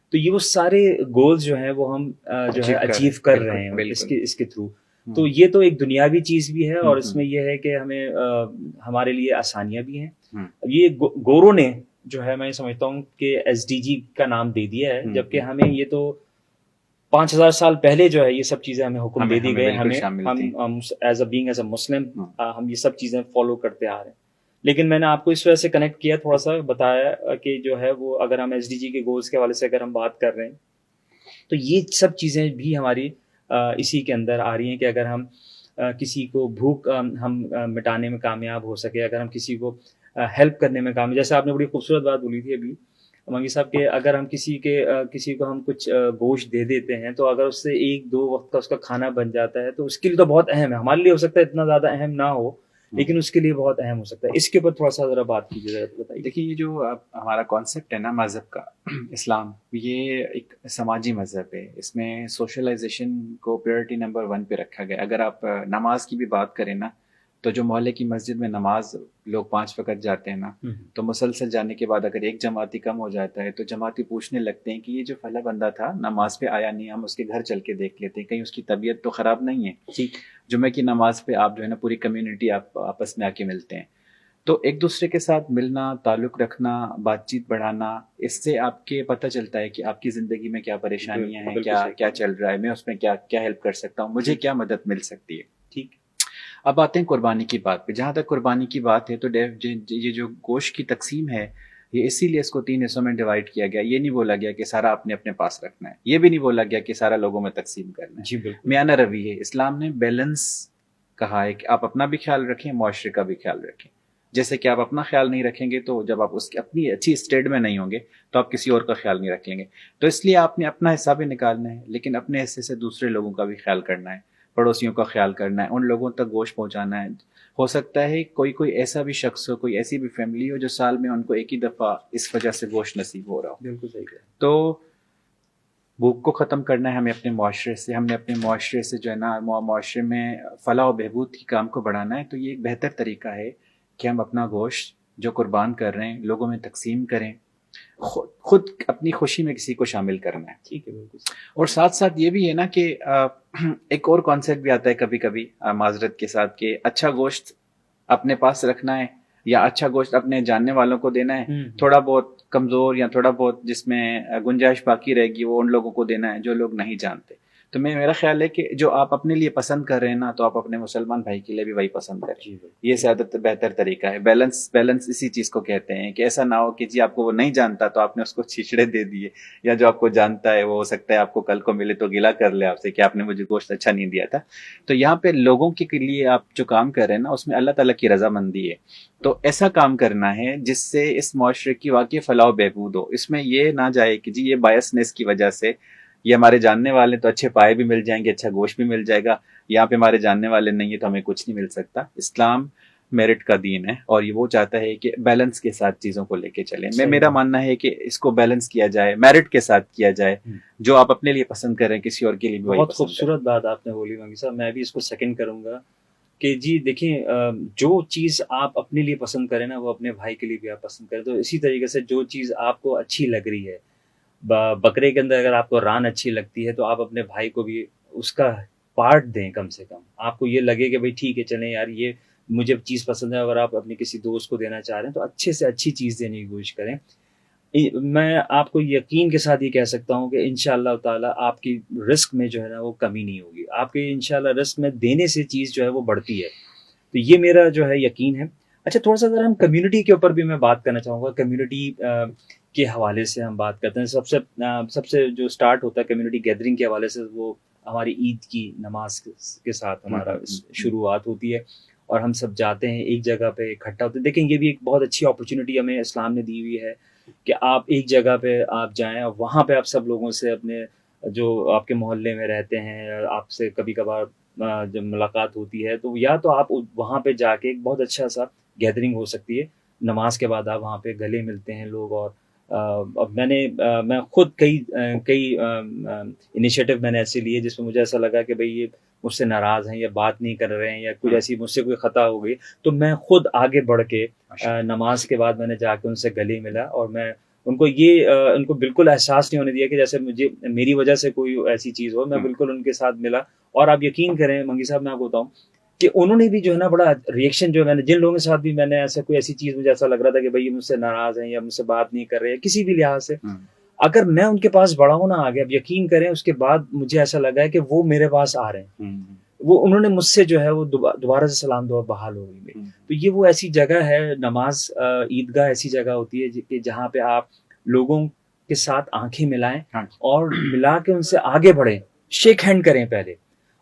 تو یہ وہ سارے گولز جو ہیں وہ ہم جو ہے اچیو کر رہے ہیں اس کے تھرو. تو یہ تو ایک دنیاوی چیز بھی ہے، اور اس میں یہ ہے کہ ہمیں ہمارے لیے آسانیاں بھی ہیں. یہ گورو نے جو ہے میں سمجھتا ہوں کہ ایس ڈی جی کا نام دے دیا ہے، جبکہ ہمیں یہ تو 5000 سال پہلے جو ہے یہ سب چیزیں ہمیں حکم دے دی گئے، ہم ایز اے مسلم ہم یہ سب چیزیں فالو کرتے آ رہے ہیں. لیکن میں نے آپ کو اس وجہ سے کنیکٹ کیا، تھوڑا سا بتایا کہ جو ہے وہ اگر ہم ایس ڈی جی کے گولز کے حوالے سے اگر ہم بات کر رہے ہیں تو یہ سب چیزیں بھی ہماری اسی کے اندر آ رہی ہیں کہ اگر ہم کسی کو بھوک ہم مٹانے میں کامیاب ہو سکے، اگر ہم کسی کو ہیلپ کرنے میں کامیاب، جیسے آپ نے بڑی خوبصورت بات بولی تھی ابھی منگی صاحب کہ اگر ہم کسی کو ہم کچھ گوشت دے دیتے ہیں تو اگر اس سے 1-2 وقت کا اس کا کھانا بن جاتا ہے تو اس کے لیے تو بہت اہم ہے. ہمارے لیے ہو سکتا ہے اتنا زیادہ اہم نہ ہو، لیکن اس کے لیے بہت اہم ہو سکتا ہے. اس کے اوپر تھوڑا سا ذرا بات کیجیے، ذرا بتائیے. دیکھیے، یہ جو ہمارا کانسیپٹ ہے نا مذہب کا، اسلام، یہ ایک سماجی مذہب ہے. اس میں سوشلائزیشن کو پریورٹی نمبر 1 پہ رکھا گیا. اگر آپ نماز کی بھی بات کریں نا، تو جو محلے کی مسجد میں نماز لوگ 5 وقت جاتے ہیں نا، تو مسلسل جانے کے بعد اگر ایک جماعتی کم ہو جاتا ہے تو جماعتی پوچھنے لگتے ہیں کہ یہ جو فلاں بندہ تھا نماز پہ آیا نہیں، ہم اس کے گھر چل کے دیکھ لیتے ہیں کہیں اس کی طبیعت تو خراب نہیں ہے. جمعہ کی نماز پہ آپ جو ہے نا پوری کمیونٹی آپ آپس میں آ کے ملتے ہیں. تو ایک دوسرے کے ساتھ ملنا، تعلق رکھنا، بات چیت بڑھانا، اس سے آپ کے پتہ چلتا ہے کہ آپ کی زندگی میں کیا پریشانیاں ہیں، کیا چل رہا ہے، میں اس میں کیا ہیلپ کر سکتا ہوں، مجھے کیا مدد مل سکتی ہے. ٹھیک. اب آتے ہیں قربانی کی بات پہ. جہاں تک قربانی کی بات ہے تو یہ جو گوشت کی تقسیم ہے، یہ اسی لیے اس کو 3 حصوں میں ڈیوائڈ کیا گیا. یہ نہیں بولا گیا کہ سارا اپنے پاس رکھنا ہے، یہ بھی نہیں بولا گیا کہ سارا لوگوں میں تقسیم کرنا ہے. جی بالکل. میانہ روی ہے. اسلام نے بیلنس کہا ہے کہ آپ اپنا بھی خیال رکھیں، معاشرے کا بھی خیال رکھیں. جیسے کہ آپ اپنا خیال نہیں رکھیں گے تو جب آپ اس کی اپنی اچھی اسٹیٹ میں نہیں ہوں گے تو آپ کسی اور کا خیال نہیں رکھ لیں گے. تو اس لیے آپ نے اپنا حصہ بھی نکالنا ہے، لیکن اپنے حصے سے دوسرے لوگوں کا بھی خیال کرنا ہے، پڑوسیوں کا خیال کرنا ہے، ان لوگوں تک گوشت پہنچانا ہے. ہو سکتا ہے کوئی ایسا بھی شخص ہو، کوئی ایسی بھی فیملی ہو جو سال میں ان کو ایک ہی دفعہ اس وجہ سے گوشت نصیب ہو رہا ہو. بالکل صحیح ہے. تو بھوک کو ختم کرنا ہے ہمیں اپنے معاشرے سے. ہم نے اپنے معاشرے سے جو ہے نا معاشرے میں فلاح و بہبود کی کام کو بڑھانا ہے. تو یہ ایک بہتر طریقہ ہے کہ ہم اپنا گوشت جو قربان کر رہے ہیں لوگوں میں تقسیم کریں، خود اپنی خوشی میں کسی کو شامل کرنا ہے. ٹھیک ہے. بالکل. اور ساتھ ساتھ یہ بھی ہے نا کہ ایک اور کانسیپٹ بھی آتا ہے کبھی کبھی معذرت کے ساتھ، کہ اچھا گوشت اپنے پاس رکھنا ہے یا اچھا گوشت اپنے جاننے والوں کو دینا ہے. تھوڑا بہت کمزور یا تھوڑا بہت جس میں گنجائش باقی رہے گی وہ ان لوگوں کو دینا ہے جو لوگ نہیں جانتے. تو میرا خیال ہے کہ جو آپ اپنے لیے پسند کر رہے ہیں نا، تو آپ اپنے مسلمان بھائی کے لیے بھی وہی پسند کریں. یہ زیادہ بہتر طریقہ ہے. بیلنس اسی چیز کو کہتے ہیں کہ ایسا نہ ہو کہ جی آپ کو وہ نہیں جانتا تو آپ نے اس کو چھچڑے دے دیے، یا جو آپ کو جانتا ہے وہ ہو سکتا ہے آپ کو کل کو ملے تو گلہ کر لے آپ سے کہ آپ نے مجھے گوشت اچھا نہیں دیا تھا. تو یہاں پہ لوگوں کے لیے آپ جو کام کر رہے ہیں نا، اس میں اللہ تعالیٰ کی رضامندی ہے. تو ایسا کام کرنا ہے جس سے اس معاشرے کی واقعی فلاح و بہبود ہو. اس میں یہ نہ جائے کہ جی یہ بایسنس کی وجہ سے یہ ہمارے جاننے والے تو اچھے پائے بھی مل جائیں گے، اچھا گوشت بھی مل جائے گا، یہاں پہ ہمارے جاننے والے نہیں ہیں تو ہمیں کچھ نہیں مل سکتا. اسلام میرٹ کا دین ہے اور یہ وہ چاہتا ہے کہ بیلنس کے ساتھ چیزوں کو لے کے چلیں. میرا ماننا ہے کہ اس کو بیلنس کیا جائے، میرٹ کے ساتھ کیا جائے. جو آپ اپنے لیے پسند کریں کسی اور کے لیے بھی وہی بہت خوبصورت بات آپ نے بولی منگی صاحب. میں بھی اس کو سیکنڈ کروں گا کہ جی دیکھیں، جو چیز آپ اپنے لیے پسند کریں نا وہ اپنے بھائی کے لیے بھی آپ پسند کریں. تو اسی طریقے سے جو چیز آپ کو اچھی لگ رہی ہے، بکرے کے اندر اگر آپ کو ران اچھی لگتی ہے تو آپ اپنے بھائی کو بھی اس کا پارٹ دیں. کم سے کم آپ کو یہ لگے کہ بھائی ٹھیک ہے چلیں یار یہ مجھے چیز پسند ہے، اگر آپ اپنے کسی دوست کو دینا چاہ رہے ہیں تو اچھے سے اچھی چیز دینے کی کوشش کریں. میں آپ کو یقین کے ساتھ یہ کہہ سکتا ہوں کہ انشاءاللہ تعالیٰ آپ کی رزق میں جو ہے نا وہ کمی نہیں ہوگی. آپ کے انشاءاللہ رزق میں دینے سے چیز جو ہے وہ بڑھتی ہے. تو یہ میرا جو ہے یقین ہے. اچھا، تھوڑا سا اگر ہم کمیونٹی کے اوپر بھی میں بات کرنا چاہوں گا. کمیونٹی کے حوالے سے ہم بات کرتے ہیں. سب سے جو سٹارٹ ہوتا ہے کمیونٹی گیدرنگ کے حوالے سے وہ ہماری عید کی نماز کے ساتھ ہمارا شروعات ہوتی ہے اور ہم سب جاتے ہیں ایک جگہ پہ اکٹھا ہوتے ہیں. دیکھیں یہ بھی ایک بہت اچھی اپرچونیٹی ہمیں اسلام نے دی ہوئی ہے کہ آپ ایک جگہ پہ آپ جائیں اور وہاں پہ آپ سب لوگوں سے اپنے جو آپ کے محلے میں رہتے ہیں آپ سے کبھی کبھار جب ملاقات ہوتی ہے تو یا تو آپ وہاں پہ جا کے ایک بہت اچھا سا گیدرنگ ہو سکتی ہے. نماز کے بعد آپ وہاں پہ گلے ملتے ہیں لوگ. اور میں خود کئی انیشیٹو میں نے ایسے لیے جس میں مجھے ایسا لگا کہ بھئی یہ مجھ سے ناراض ہیں یا بات نہیں کر رہے ہیں یا کوئی ایسی مجھ سے کوئی خطا ہو گئی تو میں خود آگے بڑھ کے نماز کے بعد میں نے جا کے ان سے گلے ملا اور میں ان کو بالکل احساس نہیں ہونے دیا کہ جیسے میری وجہ سے کوئی ایسی چیز ہو. میں بالکل ان کے ساتھ ملا اور آپ یقین کریں منگی صاحب میں آپ کو بتاؤں کہ انہوں نے بھی جو ہے نا بڑا ریئیکشن جو میں نے جن لوگوں کے ساتھ بھی میں نے ایسی چیز مجھے ایسا لگ رہا تھا کہ بھائی مجھ سے ناراض ہیں یا مجھ سے بات نہیں کر رہے ہیں کسی بھی لحاظ سے, اگر میں ان کے پاس بڑا ہوں نا آگے, اب یقین کریں اس کے بعد مجھے ایسا لگا ہے کہ وہ میرے پاس آ رہے ہیں, انہوں نے مجھ سے جو ہے وہ دوبارہ سے سلام دعا بحال ہو گئی. تو یہ وہ ایسی جگہ ہے نماز عیدگاہ ایسی جگہ ہوتی ہے کہ جہاں پہ آپ لوگوں کے ساتھ آنکھیں ملائیں اور ملا کے ان سے آگے بڑھیں, شیک ہینڈ کریں پہلے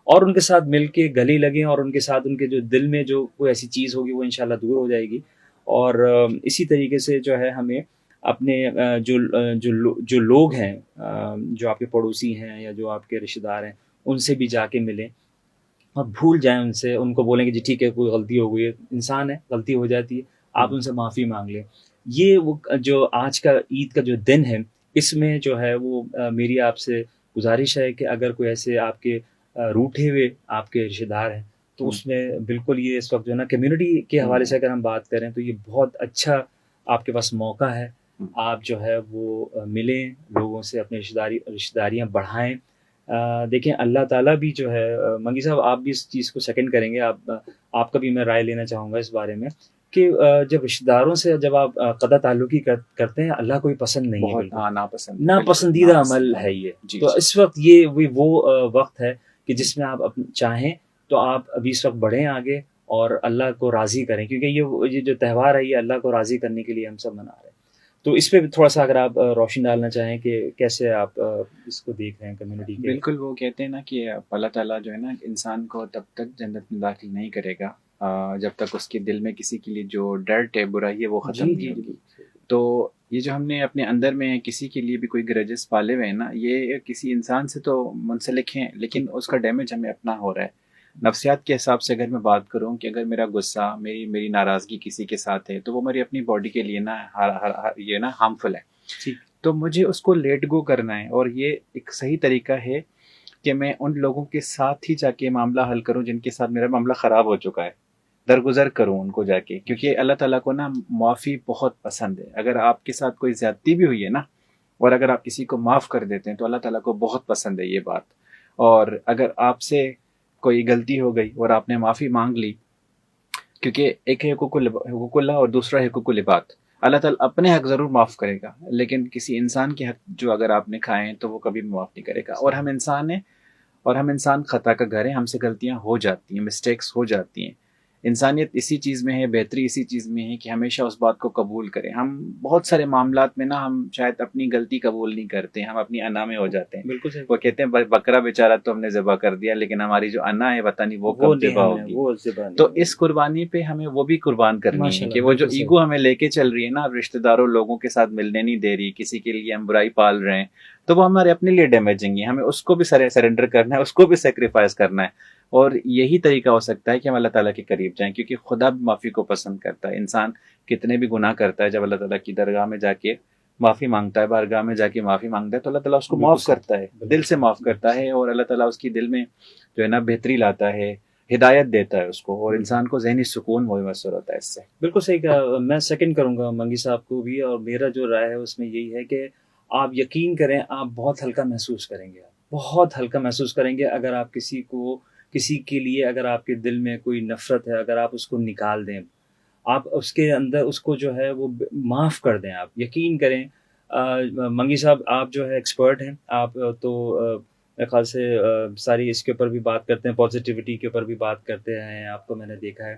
اور ان کے ساتھ مل کے گلے لگیں اور ان کے ساتھ ان کے جو دل میں جو کوئی ایسی چیز ہوگی وہ انشاءاللہ دور ہو جائے گی. اور اسی طریقے سے جو ہے ہمیں اپنے جو لوگ ہیں جو آپ کے پڑوسی ہیں یا جو آپ کے رشتہ دار ہیں ان سے بھی جا کے ملیں اور بھول جائیں ان سے, ان کو بولیں کہ جی ٹھیک ہے کوئی غلطی ہو گئی ہے, انسان ہے غلطی ہو جاتی ہے, آپ ان سے معافی مانگ لیں. یہ وہ جو آج کا عید کا جو دن ہے اس میں جو ہے وہ میری آپ سے گزارش ہے کہ اگر کوئی ایسے آپ کے روٹھے ہوئے آپ کے رشتہ دار ہیں تو اس میں بالکل یہ اس وقت جو ہے نا کمیونٹی کے حوالے سے اگر ہم بات کریں تو یہ بہت اچھا آپ کے پاس موقع ہے. آپ جو ہے وہ ملیں لوگوں سے, اپنے رشتہ داریاں بڑھائیں. دیکھیں اللہ تعالیٰ بھی جو ہے منگی صاحب آپ بھی اس چیز کو سیکنڈ کریں گے, آپ کا بھی میں رائے لینا چاہوں گا اس بارے میں کہ جب رشتہ داروں سے جب آپ قطع تعلقی کرتے ہیں اللہ کو بھی پسند نہیں ہے, ناپسندیدہ عمل ہے یہ. تو اس وقت یہ وہ وقت ہے کہ جس میں آپ چاہیں تو آپ ابھی اس وقت بڑھیں آگے اور اللہ کو راضی کریں, کیونکہ یہ جو تہوار ہے یہ اللہ کو راضی کرنے کے لیے ہم سب منا رہے ہیں. تو اس پہ تھوڑا سا اگر آپ روشن ڈالنا چاہیں کہ کیسے آپ اس کو دیکھ رہے ہیں کمیونٹی کے. بالکل, وہ کہتے ہیں نا کہ اللہ تعالیٰ جو ہے نا انسان کو تب تک جنت میں داخل نہیں کرے گا جب تک اس کے دل میں کسی کے لیے جو ڈرٹ ہے برائی ہے وہ ختم نہیں ہوگی. تو یہ جو ہم نے اپنے اندر میں کسی کے لیے بھی کوئی گرجز پالے ہوئے ہیں نا, یہ کسی انسان سے تو منسلک ہیں لیکن اس کا ڈیمیج ہمیں اپنا ہو رہا ہے. نفسیات کے حساب سے اگر میں بات کروں کہ اگر میرا غصہ میری ناراضگی کسی کے ساتھ ہے تو وہ میری اپنی باڈی کے لیے نا یہ نا ہارمفل ہے. تو مجھے اس کو لیٹ گو کرنا ہے اور یہ ایک صحیح طریقہ ہے کہ میں ان لوگوں کے ساتھ ہی جا کے معاملہ حل کروں جن کے ساتھ میرا معاملہ خراب ہو چکا ہے, درگزر کروں ان کو جا کے, کیونکہ اللہ تعالیٰ کو نا معافی بہت پسند ہے. اگر آپ کے ساتھ کوئی زیادتی بھی ہوئی ہے نا اور اگر آپ کسی کو معاف کر دیتے ہیں تو اللہ تعالیٰ کو بہت پسند ہے یہ بات. اور اگر آپ سے کوئی غلطی ہو گئی اور آپ نے معافی مانگ لی, کیونکہ ایک ہے حقوق اللہ اور دوسرا حقوق العباد. اللہ تعالیٰ اپنے حق ضرور معاف کرے گا لیکن کسی انسان کے حق جو اگر آپ نے کھائے ہیں تو وہ کبھی معاف نہیں کرے گا. اور ہم انسان ہیں اور ہم انسان خطا کا گھر ہیں, ہم سے غلطیاں ہو جاتی ہیں, مسٹیکس ہو جاتی ہیں. انسانیت اسی چیز میں ہے, بہتری اسی چیز میں ہے کہ ہمیشہ اس بات کو قبول کریں. ہم بہت سارے معاملات میں نا ہم شاید اپنی غلطی قبول نہیں کرتے, ہم اپنی انا میں ہو جاتے ہیں. بالکل وہ کہتے ہیں بکرا بیچارہ تو ہم نے ذبح کر دیا لیکن ہماری جو انا ہے پتہ نہیں وہ کب ذبح ہوگی. تو اس قربانی پہ ہمیں وہ بھی قربان کرنی ہے کہ وہ جو ایگو ہمیں لے کے چل رہی ہے نا, اب رشتہ داروں لوگوں کے ساتھ ملنے نہیں دے رہی, کسی کے لیے ہم برائی پال رہے ہیں, تو وہ ہمارے اپنے لیے ڈیمیجنگ ہے. ہمیں اس کو بھی سرنڈر کرنا ہے, اس کو بھی سیکریفائز کرنا ہے. اور یہی طریقہ ہو سکتا ہے کہ ہم اللہ تعالیٰ کے قریب جائیں, کیونکہ خدا بھی معافی کو پسند کرتا ہے. انسان کتنے بھی گناہ کرتا ہے, جب اللہ تعالیٰ کی درگاہ میں جا کے معافی مانگتا ہے, بارگاہ میں جا کے معافی مانگتا ہے, تو اللہ تعالیٰ اس کو معاف کرتا ہے, دل سے معاف کرتا ہے. اور اللہ تعالیٰ اس کی دل میں جو ہے نا بہتری لاتا ہے, ہدایت دیتا ہے اس کو, اور انسان کو ذہنی سکون میسر ہوتا ہے اس سے. بالکل صحیح کہا. میں سیکنڈ کروں گا منگی صاحب کو بھی, اور میرا جو رائے ہے اس میں یہی ہے کہ آپ یقین کریں آپ بہت ہلکا محسوس کریں گے, بہت ہلکا محسوس کریں گے اگر آپ کسی کے لیے اگر آپ کے دل میں کوئی نفرت ہے, اگر آپ اس کو نکال دیں, آپ اس کے اندر اس کو جو ہے وہ معاف کر دیں. آپ یقین کریں منگی صاحب آپ جو ہے ایکسپرٹ ہیں, آپ تو میرے خیال سے ساری اس کے اوپر بھی بات کرتے ہیں, پازیٹیوٹی کے اوپر بھی بات کرتے ہیں, آپ کو میں نے دیکھا ہے.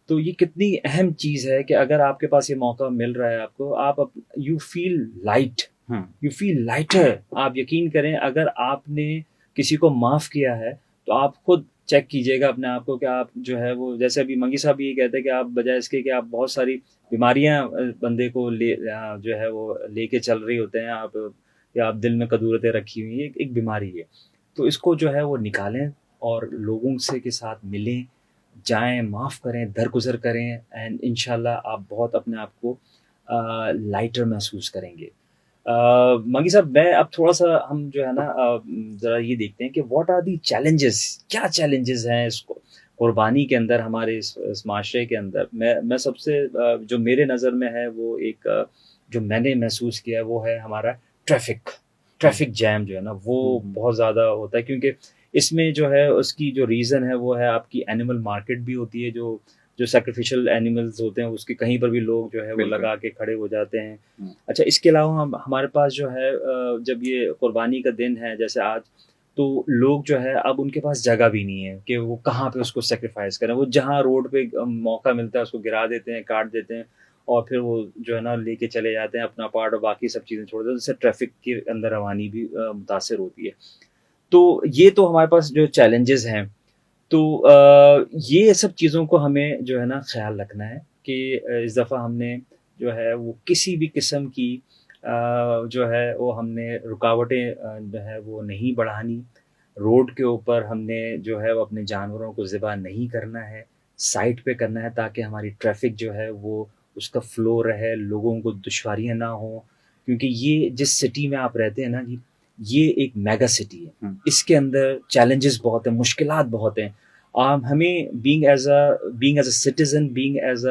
تو یہ کتنی اہم چیز ہے کہ اگر آپ کے پاس یہ موقع مل رہا ہے آپ کو, آپ you feel light, you feel lighter. آپ یقین کریں اگر آپ نے کسی کو معاف کیا ہے تو آپ خود چیک کیجیے گا اپنے آپ کو کہ آپ جو ہے وہ, جیسے ابھی منگی صاحب یہ کہتے ہیں کہ آپ بجائے اس کے کہ آپ بہت ساری بیماریاں بندے کو جو ہے وہ لے کے چل رہی ہوتے ہیں آپ, یا آپ دل میں قدورتیں رکھی ہوئی ہیں, ایک بیماری ہے, تو اس کو جو ہے وہ نکالیں اور لوگوں سے کے ساتھ ملیں, جائیں, معاف کریں, درگزر کریں, اینڈ انشاءاللہ آپ بہت اپنے آپ کو لائٹر محسوس کریں گے. منگی صاحب میں اب تھوڑا سا ہم جو ہے نا ذرا یہ دیکھتے ہیں کہ واٹ آر دی چیلنجز, کیا چیلنجز ہیں اس کو قربانی کے اندر, ہمارے اس معاشرے کے اندر. میں سب سے جو میرے نظر میں ہے وہ ایک جو میں نے محسوس کیا ہے وہ ہے ہمارا ٹریفک جیم جو ہے نا وہ بہت زیادہ ہوتا ہے, کیونکہ اس میں جو ہے اس کی جو ریزن ہے وہ ہے آپ کی اینیمل مارکیٹ بھی ہوتی ہے, جو سیکریفیشل اینیملز ہوتے ہیں اس کے کہیں پر بھی لوگ جو ہے وہ لگا کے کھڑے ہو جاتے ہیں. اچھا, اس کے علاوہ ہمارے پاس جو ہے جب یہ قربانی کا دن ہے جیسے آج, تو لوگ جو ہے اب ان کے پاس جگہ بھی نہیں ہے کہ وہ کہاں پہ اس کو سیکریفائز کریں, وہ جہاں روڈ پہ موقع ملتا ہے اس کو گرا دیتے ہیں, کاٹ دیتے ہیں, اور پھر وہ جو ہے نا لے کے چلے جاتے ہیں اپنا پارٹ, اور باقی سب چیزیں چھوڑ دیتے ہیں, اس سے ٹریفک کے اندر روانی بھی متاثر ہوتی ہے. تو یہ تو ہمارے پاس جو چیلنجز ہیں, تو یہ سب چیزوں کو ہمیں جو ہے نا خیال رکھنا ہے کہ اس دفعہ ہم نے جو ہے وہ کسی بھی قسم کی جو ہے وہ ہم نے رکاوٹیں جو ہے وہ نہیں بڑھانی. روڈ کے اوپر ہم نے جو ہے وہ اپنے جانوروں کو ذبح نہیں کرنا ہے, سائٹ پہ کرنا ہے تاکہ ہماری ٹریفک جو ہے وہ اس کا فلو رہے, لوگوں کو دشواریاں نہ ہوں, کیونکہ یہ جس سٹی میں آپ رہتے ہیں نا جی, یہ ایک میگا سٹی ہے, اس کے اندر چیلنجز بہت ہیں, مشکلات بہت ہیں. ہمیں being as a citizen, being as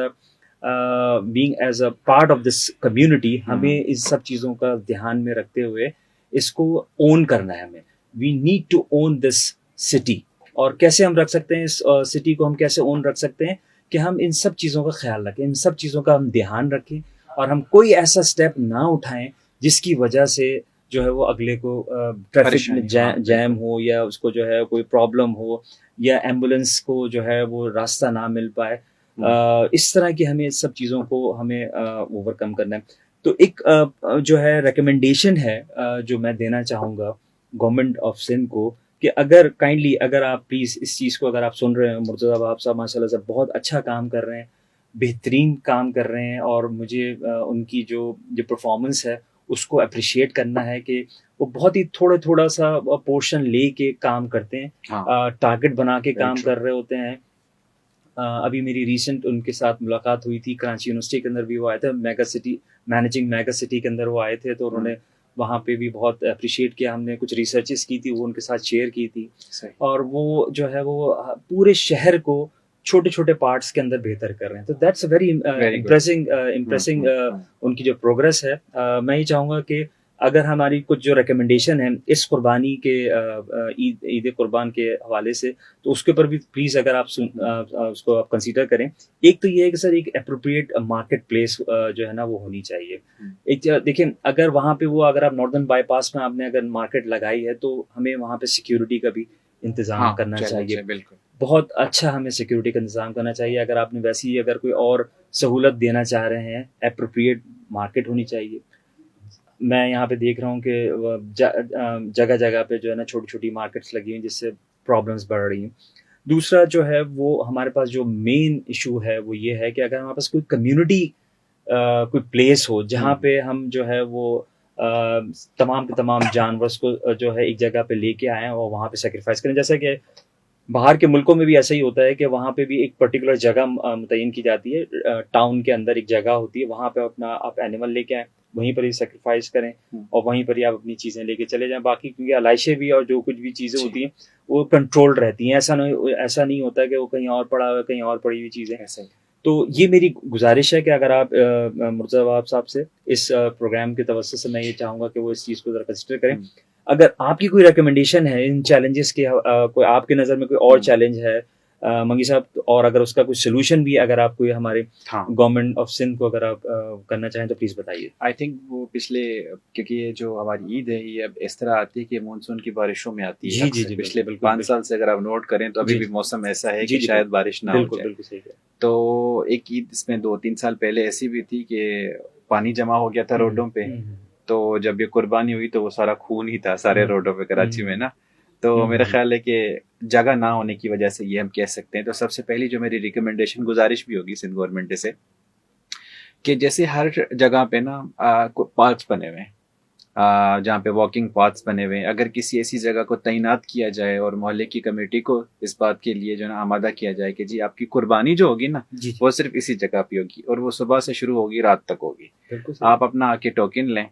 a part of this community, ہمیں اس سب چیزوں کا دھیان میں رکھتے ہوئے اس کو اون کرنا ہے. ہمیں we need to own this city. اور کیسے ہم رکھ سکتے ہیں اس سٹی کو, ہم کیسے اون رکھ سکتے ہیں کہ ہم ان سب چیزوں کا خیال رکھیں, ان سب چیزوں کا ہم دھیان رکھیں, اور ہم کوئی ایسا سٹیپ نہ اٹھائیں جس کی وجہ سے جو ہے وہ اگلے کو ٹریفک میں جیم ہو, یا اس کو جو ہے کوئی پرابلم ہو, یا ایمبولینس کو جو ہے وہ راستہ نہ مل پائے. اس طرح کی ہمیں سب چیزوں کو ہمیں اوور کم کرنا ہے. تو ایک جو ہے ریکمنڈیشن ہے جو میں دینا چاہوں گا گورنمنٹ آف سندھ کو, کہ اگر آپ پلیز اس چیز کو اگر آپ سن رہے ہیں, مرتضیٰ باب صاحب ماشاء اللہ سے بہت اچھا کام کر رہے ہیں, بہترین کام کر رہے ہیں, اور مجھے ان کی جو پرفارمنس ہے اس کو اپریشیٹ کرنا ہے کہ وہ بہت ہی تھوڑا سا پورشن لے کے کام کرتے ہیں, ٹارگٹ بنا کے کام کر رہے ہوتے ہیں. ابھی میری ریسنٹ ان کے ساتھ ملاقات ہوئی تھی, کراچی یونیورسٹی کے اندر بھی وہ آئے تھے, مینیجنگ میگا سٹی کے اندر وہ آئے تھے, تو انہوں نے وہاں پہ بھی بہت اپریشیٹ کیا. ہم نے کچھ ریسرچز کی تھی, وہ ان کے ساتھ شیئر کی تھی, اور وہ جو ہے وہ پورے شہر کو چھوٹے چھوٹے پارٹس کے اندر بہتر کر رہے ہیں. تو دیٹس اے ویری امپریسنگ ان کی جو پروگرس ہے. میں یہ چاہوں گا کہ اگر ہماری کچھ جو ریکمنڈیشن ہے اس قربانی کے عید قربان کے حوالے سے, تو اس کے اوپر بھی پلیز اگر آپ اس کو آپ کنسیڈر کریں. ایک تو یہ ہے کہ سر ایک اپروپریٹ مارکیٹ پلیس جو ہے نا وہ ہونی چاہیے. ایک دیکھیں, اگر وہاں پہ اگر آپ ناردرن بائی پاس میں آپ نے اگر مارکیٹ لگائی ہے, تو ہمیں وہاں پہ سیکیورٹی کا بھی انتظام کرنا چاہیے. بالکل, بہت اچھا ہمیں سیکیورٹی کا انتظام کرنا چاہیے. اگر آپ نے ویسی اگر کوئی اور سہولت دینا چاہ رہے ہیں, اپروپریٹ مارکیٹ ہونی چاہیے. میں یہاں پہ دیکھ رہا ہوں کہ جگہ جگہ پہ جو ہے نا چھوٹی چھوٹی مارکیٹس لگی ہیں, جس سے پرابلمس بڑھ رہی ہیں. دوسرا جو ہے وہ ہمارے پاس جو مین ایشو ہے وہ یہ ہے کہ اگر ہمارے پاس کوئی کمیونٹی کوئی پلیس ہو جہاں پہ ہم جو ہے وہ تمام کے تمام جانورس کو جو ہے ایک جگہ پہ لے کے آئیں اور وہاں پہ سیکریفائز کریں. جیسا کہ باہر کے ملکوں میں بھی ایسا ہی ہوتا ہے کہ وہاں پہ بھی ایک پرٹیکولر جگہ متعین کی جاتی ہے, ٹاؤن کے اندر ایک جگہ ہوتی ہے, وہاں پہ اپنا آپ اینیمل لے کے آئیں, وہیں پر ہی سیکریفائز کریں, اور وہیں پر ہی آپ اپنی چیزیں لے کے چلے جائیں. باقی کیونکہ علائشیں بھی اور جو کچھ بھی چیزیں ہوتی ہیں وہ کنٹرول رہتی ہیں, ایسا نہیں ہوتا کہ وہ کہیں اور پڑا ہوا کہیں اور پڑی ہوئی چیزیں. تو یہ میری گزارش ہے کہ اگر آپ مرتضیٰ باب صاحب سے اس پروگرام کے توسط سے میں یہ چاہوں گا کہ وہ اس چیز کو ذرا کنسیڈر کریں. اگر آپ کی کوئی ریکمنڈیشن ہے ان چیلنجز کے, کوئی آپ کے نظر میں کوئی اور چیلنج ہے منگی صاحب, اور اگر اس کا کوئی سولوشن بھی اگر آپ کوئی ہمارے گورنمنٹ آف سندھ کو اگر آپ کرنا چاہیں تو پلیز بتائیے. آئی تھنک وہ پچھلے, کیونکہ یہ جو ہماری عید ہے یہ اب اس طرح آتی ہے کہ مانسون کی بارشوں میں آتی ہے. جی پچھلے 5 سال سے اگر آپ نوٹ کریں تو ابھی بھی موسم ایسا ہے کہ شاید بارش نہ ہو جائے. بالکل صحیح ہے. تو ایک عید اس میں 2-3 سال پہلے ایسی بھی تھی کہ پانی جمع ہو گیا تھا روڈوں پہ, تو جب یہ قربانی ہوئی تو وہ سارا خون ہی تھا سارے روڈوں پہ کراچی میں نا. تو میرا خیال ہے کہ جگہ نہ ہونے کی وجہ سے یہ ہم کہہ سکتے ہیں. تو سب سے پہلی جو میری ریکمنڈیشن گزارش بھی ہوگی سندھ گورنمنٹ سے کہ جیسے ہر جگہ پہ نا پارکس بنے ہوئے ہیں, جہاں پہ واکنگ پاتھس بنے ہوئے ہیں, اگر کسی ایسی جگہ کو تعینات کیا جائے اور محلے کی کمیٹی کو اس بات کے لیے جو ہے نا آمادہ کیا جائے کہ جی آپ کی قربانی جو ہوگی نا وہ صرف اسی جگہ پہ ہوگی اور وہ صبح سے شروع ہوگی رات تک ہوگی. آپ اپنا آ کے ٹوکن لیں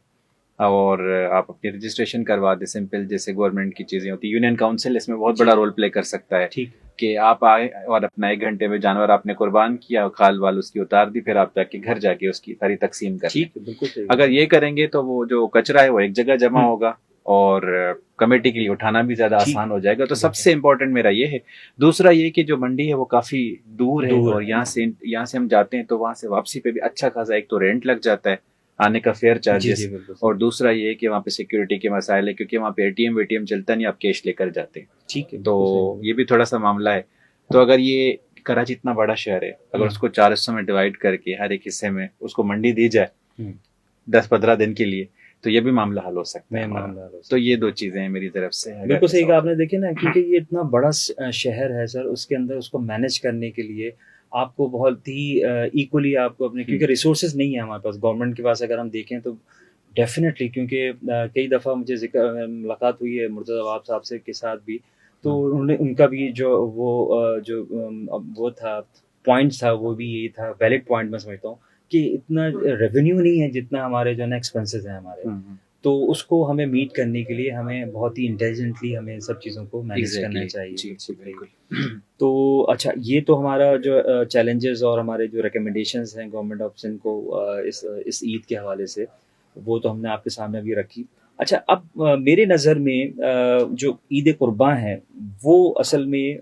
اور آپ اپنی رجسٹریشن کروا دیں, سمپل جیسے گورنمنٹ کی چیزیں ہوتی ہیں. یونین کاؤنسل اس میں بہت بڑا رول پلے کر سکتا ہے کہ آپ آئے اور اپنا 1 گھنٹے میں جانور آپ نے قربان کیا, کھال وال اس کی اتار دی, پھر آپ جا کے گھر جا کے اس کی ساری تقسیم کر دیں. اگر یہ کریں گے تو وہ جو کچرا ہے وہ ایک جگہ جمع ہوگا اور کمیٹی کے لیے اٹھانا بھی زیادہ آسان ہو جائے گا. تو سب سے امپورٹنٹ میرا یہ ہے. دوسرا یہ کہ جو منڈی ہے وہ کافی دور ہے اور یہاں سے ہم جاتے ہیں تو وہاں سے واپسی پہ بھی اچھا خاصا ایک تو رینٹ لگ جاتا ہے, آنے کا فیئر چارجز, اور دوسرا یہ کہ وہاں پہ سیکیورٹی کے مسائل ہے کیونکہ وہاں پہ ATM چلتا نہیں, آپ کیش لے کر جاتے ہیں. تو یہ بھی تھوڑا سا معاملہ ہے. تو اگر یہ کراچی اتنا بڑا شہر ہے, اگر اس کو 4 حصوں میں ڈیوائڈ کر کے ہر ایک حصے میں اس کو منڈی دی جائے 10-15 دن کے لیے تو یہ بھی معاملہ حل ہو سکتا ہے. تو یہ 2 چیزیں ہیں میری طرف سے. بالکل صحیح کہا آپ نے. دیکھیں نا, کیونکہ یہ اتنا بڑا شہر ہے سر, اس کے اندر اس کو مینیج کرنے کے لیے آپ کو بہت ہی ایکولی آپ کو اپنے, کیونکہ ریسورسز نہیں ہے ہمارے پاس گورنمنٹ کے پاس. اگر ہم دیکھیں تو ڈیفینیٹلی, کیونکہ کئی دفعہ مجھے ملاقات ہوئی ہے مرتضی عواب صاحب سے کے ساتھ بھی, تو انہوں نے ان کا بھی وہ تھا پوائنٹ تھا, وہ بھی یہی تھا, ویلڈ پوائنٹ میں سمجھتا ہوں کہ اتنا ریونیو نہیں ہے جتنا ہمارے جو ہے نا ایکسپینسز ہیں ہمارے. تو اس کو ہمیں میٹ کرنے کے لیے ہمیں بہت ہی انٹیلیجنٹلی ہمیں سب چیزوں کو مینیج کرنا چاہیے. تو اچھا, یہ تو ہمارا جو چیلنجز اور ہمارے جو ریکمنڈیشنز ہیں گورنمنٹ آف سندھ کو اس عید کے حوالے سے, وہ تو ہم نے آپ کے سامنے بھی رکھی. اچھا, اب میرے نظر میں جو عید قرباں ہے وہ اصل میں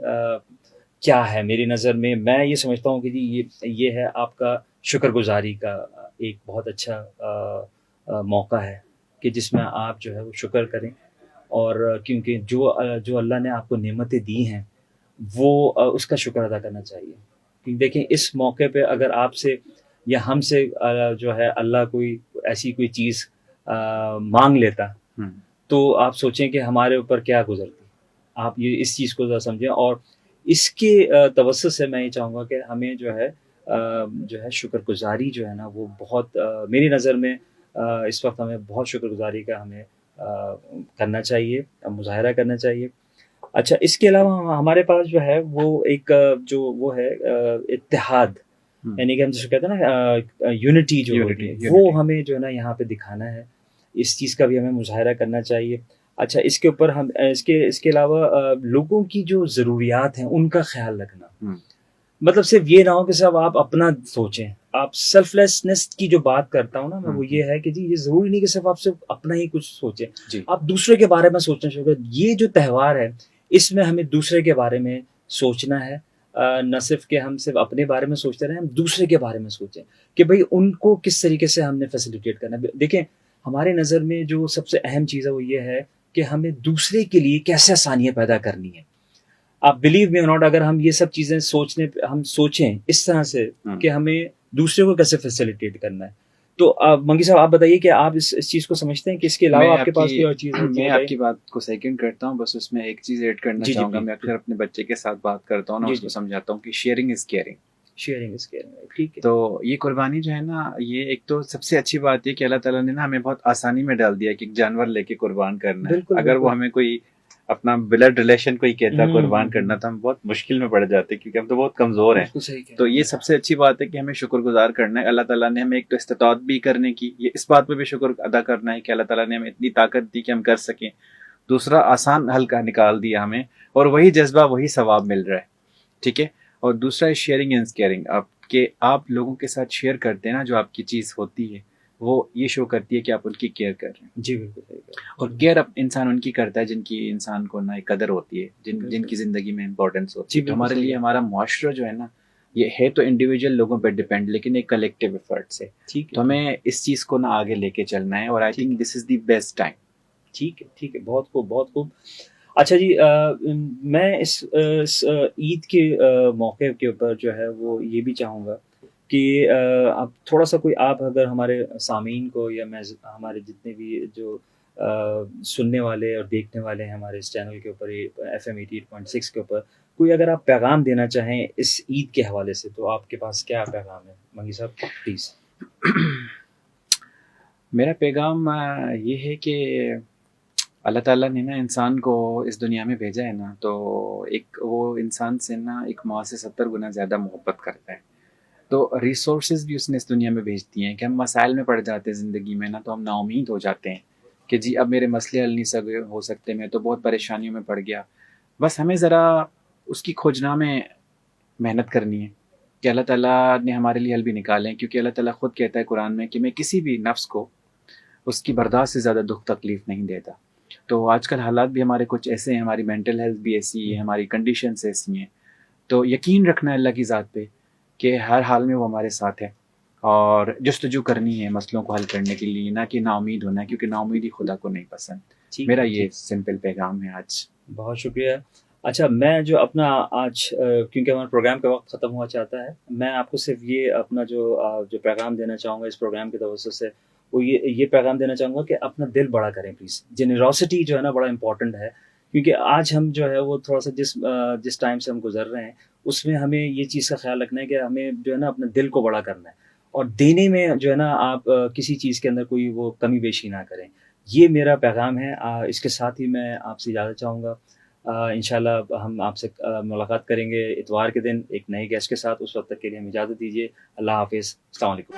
کیا ہے میری نظر میں, میں یہ سمجھتا ہوں کہ جی یہ ہے آپ کا شکر گزاری کا ایک بہت اچھا موقع ہے کہ جس میں آپ جو ہے وہ شکر کریں, اور کیونکہ جو اللہ نے آپ کو نعمتیں دی ہیں وہ اس کا شکر ادا کرنا چاہیے. کیونکہ دیکھیں اس موقع پہ اگر آپ سے یا ہم سے جو ہے اللہ کوئی ایسی کوئی چیز مانگ لیتا تو آپ سوچیں کہ ہمارے اوپر کیا گزرتی. آپ یہ اس چیز کو ذرا سمجھیں, اور اس کے توسط سے میں یہ چاہوں گا کہ ہمیں جو ہے شکر گزاری جو ہے نا وہ بہت میری نظر میں اس وقت ہمیں بہت شکر گزاری کا ہمیں کرنا چاہیے, مظاہرہ کرنا چاہیے. اچھا, اس کے علاوہ ہمارے پاس جو ہے وہ ایک جو وہ ہے اتحاد, یعنی کہ ہم جسے کہتے ہیں نا یونٹی جو ہوتی ہے, وہ ہمیں جو ہے نا یہاں پہ دکھانا ہے. اس چیز کا بھی ہمیں مظاہرہ کرنا چاہیے. اچھا, اس کے اوپر ہم اس کے علاوہ لوگوں کی جو ضروریات ہیں ان کا خیال رکھنا, مطلب صرف یہ نہ ہو کہ صرف آپ اپنا سوچیں. آپ سیلف لیسنس کی جو بات کرتا ہوں نا میں, وہ یہ ہے کہ جی یہ ضروری نہیں کہ صرف آپ صرف اپنا ہی کچھ سوچیں, آپ دوسرے کے بارے میں سوچنا شروع کریں. یہ جو تہوار ہے اس میں ہمیں دوسرے کے بارے میں سوچنا ہے, نہ صرف کہ ہم صرف اپنے بارے میں سوچتے رہیں, ہم دوسرے کے بارے میں سوچیں کہ بھئی ان کو کس طریقے سے ہم نے فیسیلیٹیٹ کرنا ہے. دیکھیں ہمارے نظر میں جو سب سے اہم چیز ہے وہ یہ ہے کہ ہمیں دوسرے کے لیے کیسے آسانیاں پیدا کرنی ہے. آپ بلیو می اور ناٹ, اگر ہم یہ سب چیزیں ہم سوچیں اس طرح سے کہ ہمیں دوسرے کو کیسے فیسیلیٹیٹ کرنا ہے, تو منگی صاحب آپ بتائیے کہ آپ اس چیز کو سمجھتے ہیں کہ اس کے علاوہ آپ کے پاس کوئی اور چیز ہے؟ میں آپ کی بات کو سیکنڈ کرتا ہوں, بس اس میں ایک چیز ایڈ کرنا چاہوں گا. میں اکثر اپنے بچے کے ساتھ بات کرتا ہوں نا, اس کو سمجھاتا ہوں کہ شیئرنگ از کیئرنگ. ٹھیک ہے. تو یہ قربانی جو ہے نا, یہ ایک تو سب سے اچھی بات یہ کہ اللہ تعالیٰ نے نا ہمیں بہت آسانی میں ڈال دیا کہ ایک جانور لے کے قربان کرنا ہے. اگر وہ ہمیں کوئی اپنا بلڈ ریلیشن کوئی کہتا قربان کرنا تو ہم بہت مشکل میں پڑ جاتے کیونکہ ہم تو بہت کمزور ہیں. تو یہ سب سے اچھی بات ہے کہ ہمیں شکر گزار کرنا ہے. اللہ تعالیٰ نے ہمیں ایک تو استطاعت بھی کرنے کی, یہ اس بات پہ بھی شکر ادا کرنا ہے کہ اللہ تعالیٰ نے ہمیں اتنی طاقت دی کہ ہم کر سکیں. دوسرا, آسان حل کا نکال دیا ہمیں, اور وہی جذبہ وہی ثواب مل رہا ہے. ٹھیک ہے. اور دوسرا ہے شیئرنگ اینڈ کیئرنگ. آپ لوگوں کے ساتھ شیئر کرتے ہیں نا جو آپ کی چیز ہوتی ہے, وہ یہ شو کرتی ہے کہ آپ ان کی کیئر کر رہے ہیں. جی بالکل. اور کیئر انسان ان کی کرتا ہے جن کی انسان کو نہ قدر ہوتی ہے, جن کی زندگی میں امپورٹنس ہوتی ہے. ہمارے لیے ہمارا معاشرہ جو ہے نا, یہ ہے تو انڈیویجول لوگوں پہ ڈیپینڈ, لیکن ایک کلیکٹیو ایفرٹس ہے. تو ہمیں اس چیز کو نہ آگے لے کے چلنا ہے, اور I think this is the best time. ٹھیک ہے. بہت خوب. اچھا جی, میں اس عید کے موقع کے اوپر جو ہے وہ یہ بھی چاہوں گا کہ اب تھوڑا سا کوئی آپ اگر ہمارے سامعین کو یا ہمارے جتنے بھی جو سننے والے اور دیکھنے والے ہیں ہمارے اس چینل کے اوپر FM 88.6 کے اوپر، کوئی اگر آپ پیغام دینا چاہیں اس عید کے حوالے سے تو آپ کے پاس کیا پیغام ہے منگی صاحب پلیز؟ میرا پیغام یہ ہے کہ اللہ تعالیٰ نے نا انسان کو اس دنیا میں بھیجا ہے نا، تو ایک وہ انسان سے نا ایک ماں سے 70 گنا زیادہ محبت کرتا ہے. تو ریسورسز بھی اس نے اس دنیا میں بھیج دیے ہیں کہ ہم مسائل میں پڑ جاتے ہیں زندگی میں نا، تو ہم نا امید ہو جاتے ہیں کہ جی اب میرے مسئلے حل نہیں ہو سکتے، میں تو بہت پریشانیوں میں پڑ گیا. بس ہمیں ذرا اس کی کھوجنا میں محنت کرنی ہے کہ اللہ تعالیٰ نے ہمارے لیے حل بھی نکالے ہیں، کیونکہ اللہ تعالیٰ خود کہتا ہے قرآن میں کہ میں کسی بھی نفس کو اس کی برداشت سے زیادہ دکھ تکلیف نہیں دیتا. تو آج کل حالات بھی ہمارے کچھ ایسے ہیں، ہماری مینٹل ہیلتھ بھی ایسی ہے، ہماری کنڈیشنز ایسی ہیں، تو یقین رکھنا ہے اللہ کی ذات پہ کہ ہر حال میں وہ ہمارے ساتھ ہے، اور جستجو کرنی ہے مسئلوں کو حل کرنے کے لیے، نہ کہ نا امید ہونا ہے، کیونکہ نا امیدی خدا کو نہیں پسند. میرا یہ سمپل پیغام ہے آج. بہت شکریہ. اچھا میں جو اپنا آج کیونکہ ہمارا پروگرام کا وقت ختم ہوا چاہتا ہے، میں آپ کو صرف یہ اپنا جو پیغام دینا چاہوں گا اس پروگرام کے توسط سے، وہ یہ پیغام دینا چاہوں گا کہ اپنا دل بڑا کریں پلیز. جنراسٹی جو ہے نا بڑا امپورٹنٹ ہے، کیونکہ آج ہم جو ہے وہ تھوڑا سا جس ٹائم سے ہم گزر رہے ہیں اس میں ہمیں یہ چیز کا خیال رکھنا ہے کہ ہمیں جو ہے نا اپنے دل کو بڑا کرنا ہے، اور دینے میں جو ہے نا آپ کسی چیز کے اندر کوئی وہ کمی بیشی نہ کریں. یہ میرا پیغام ہے. اس کے ساتھ ہی میں آپ سے اجازت چاہوں گا. انشاءاللہ ہم آپ سے ملاقات کریں گے اتوار کے دن ایک نئے گیسٹ کے ساتھ. اس وقت تک کے لیے ہم اجازت دیجیے. اللہ حافظ. السلام علیکم.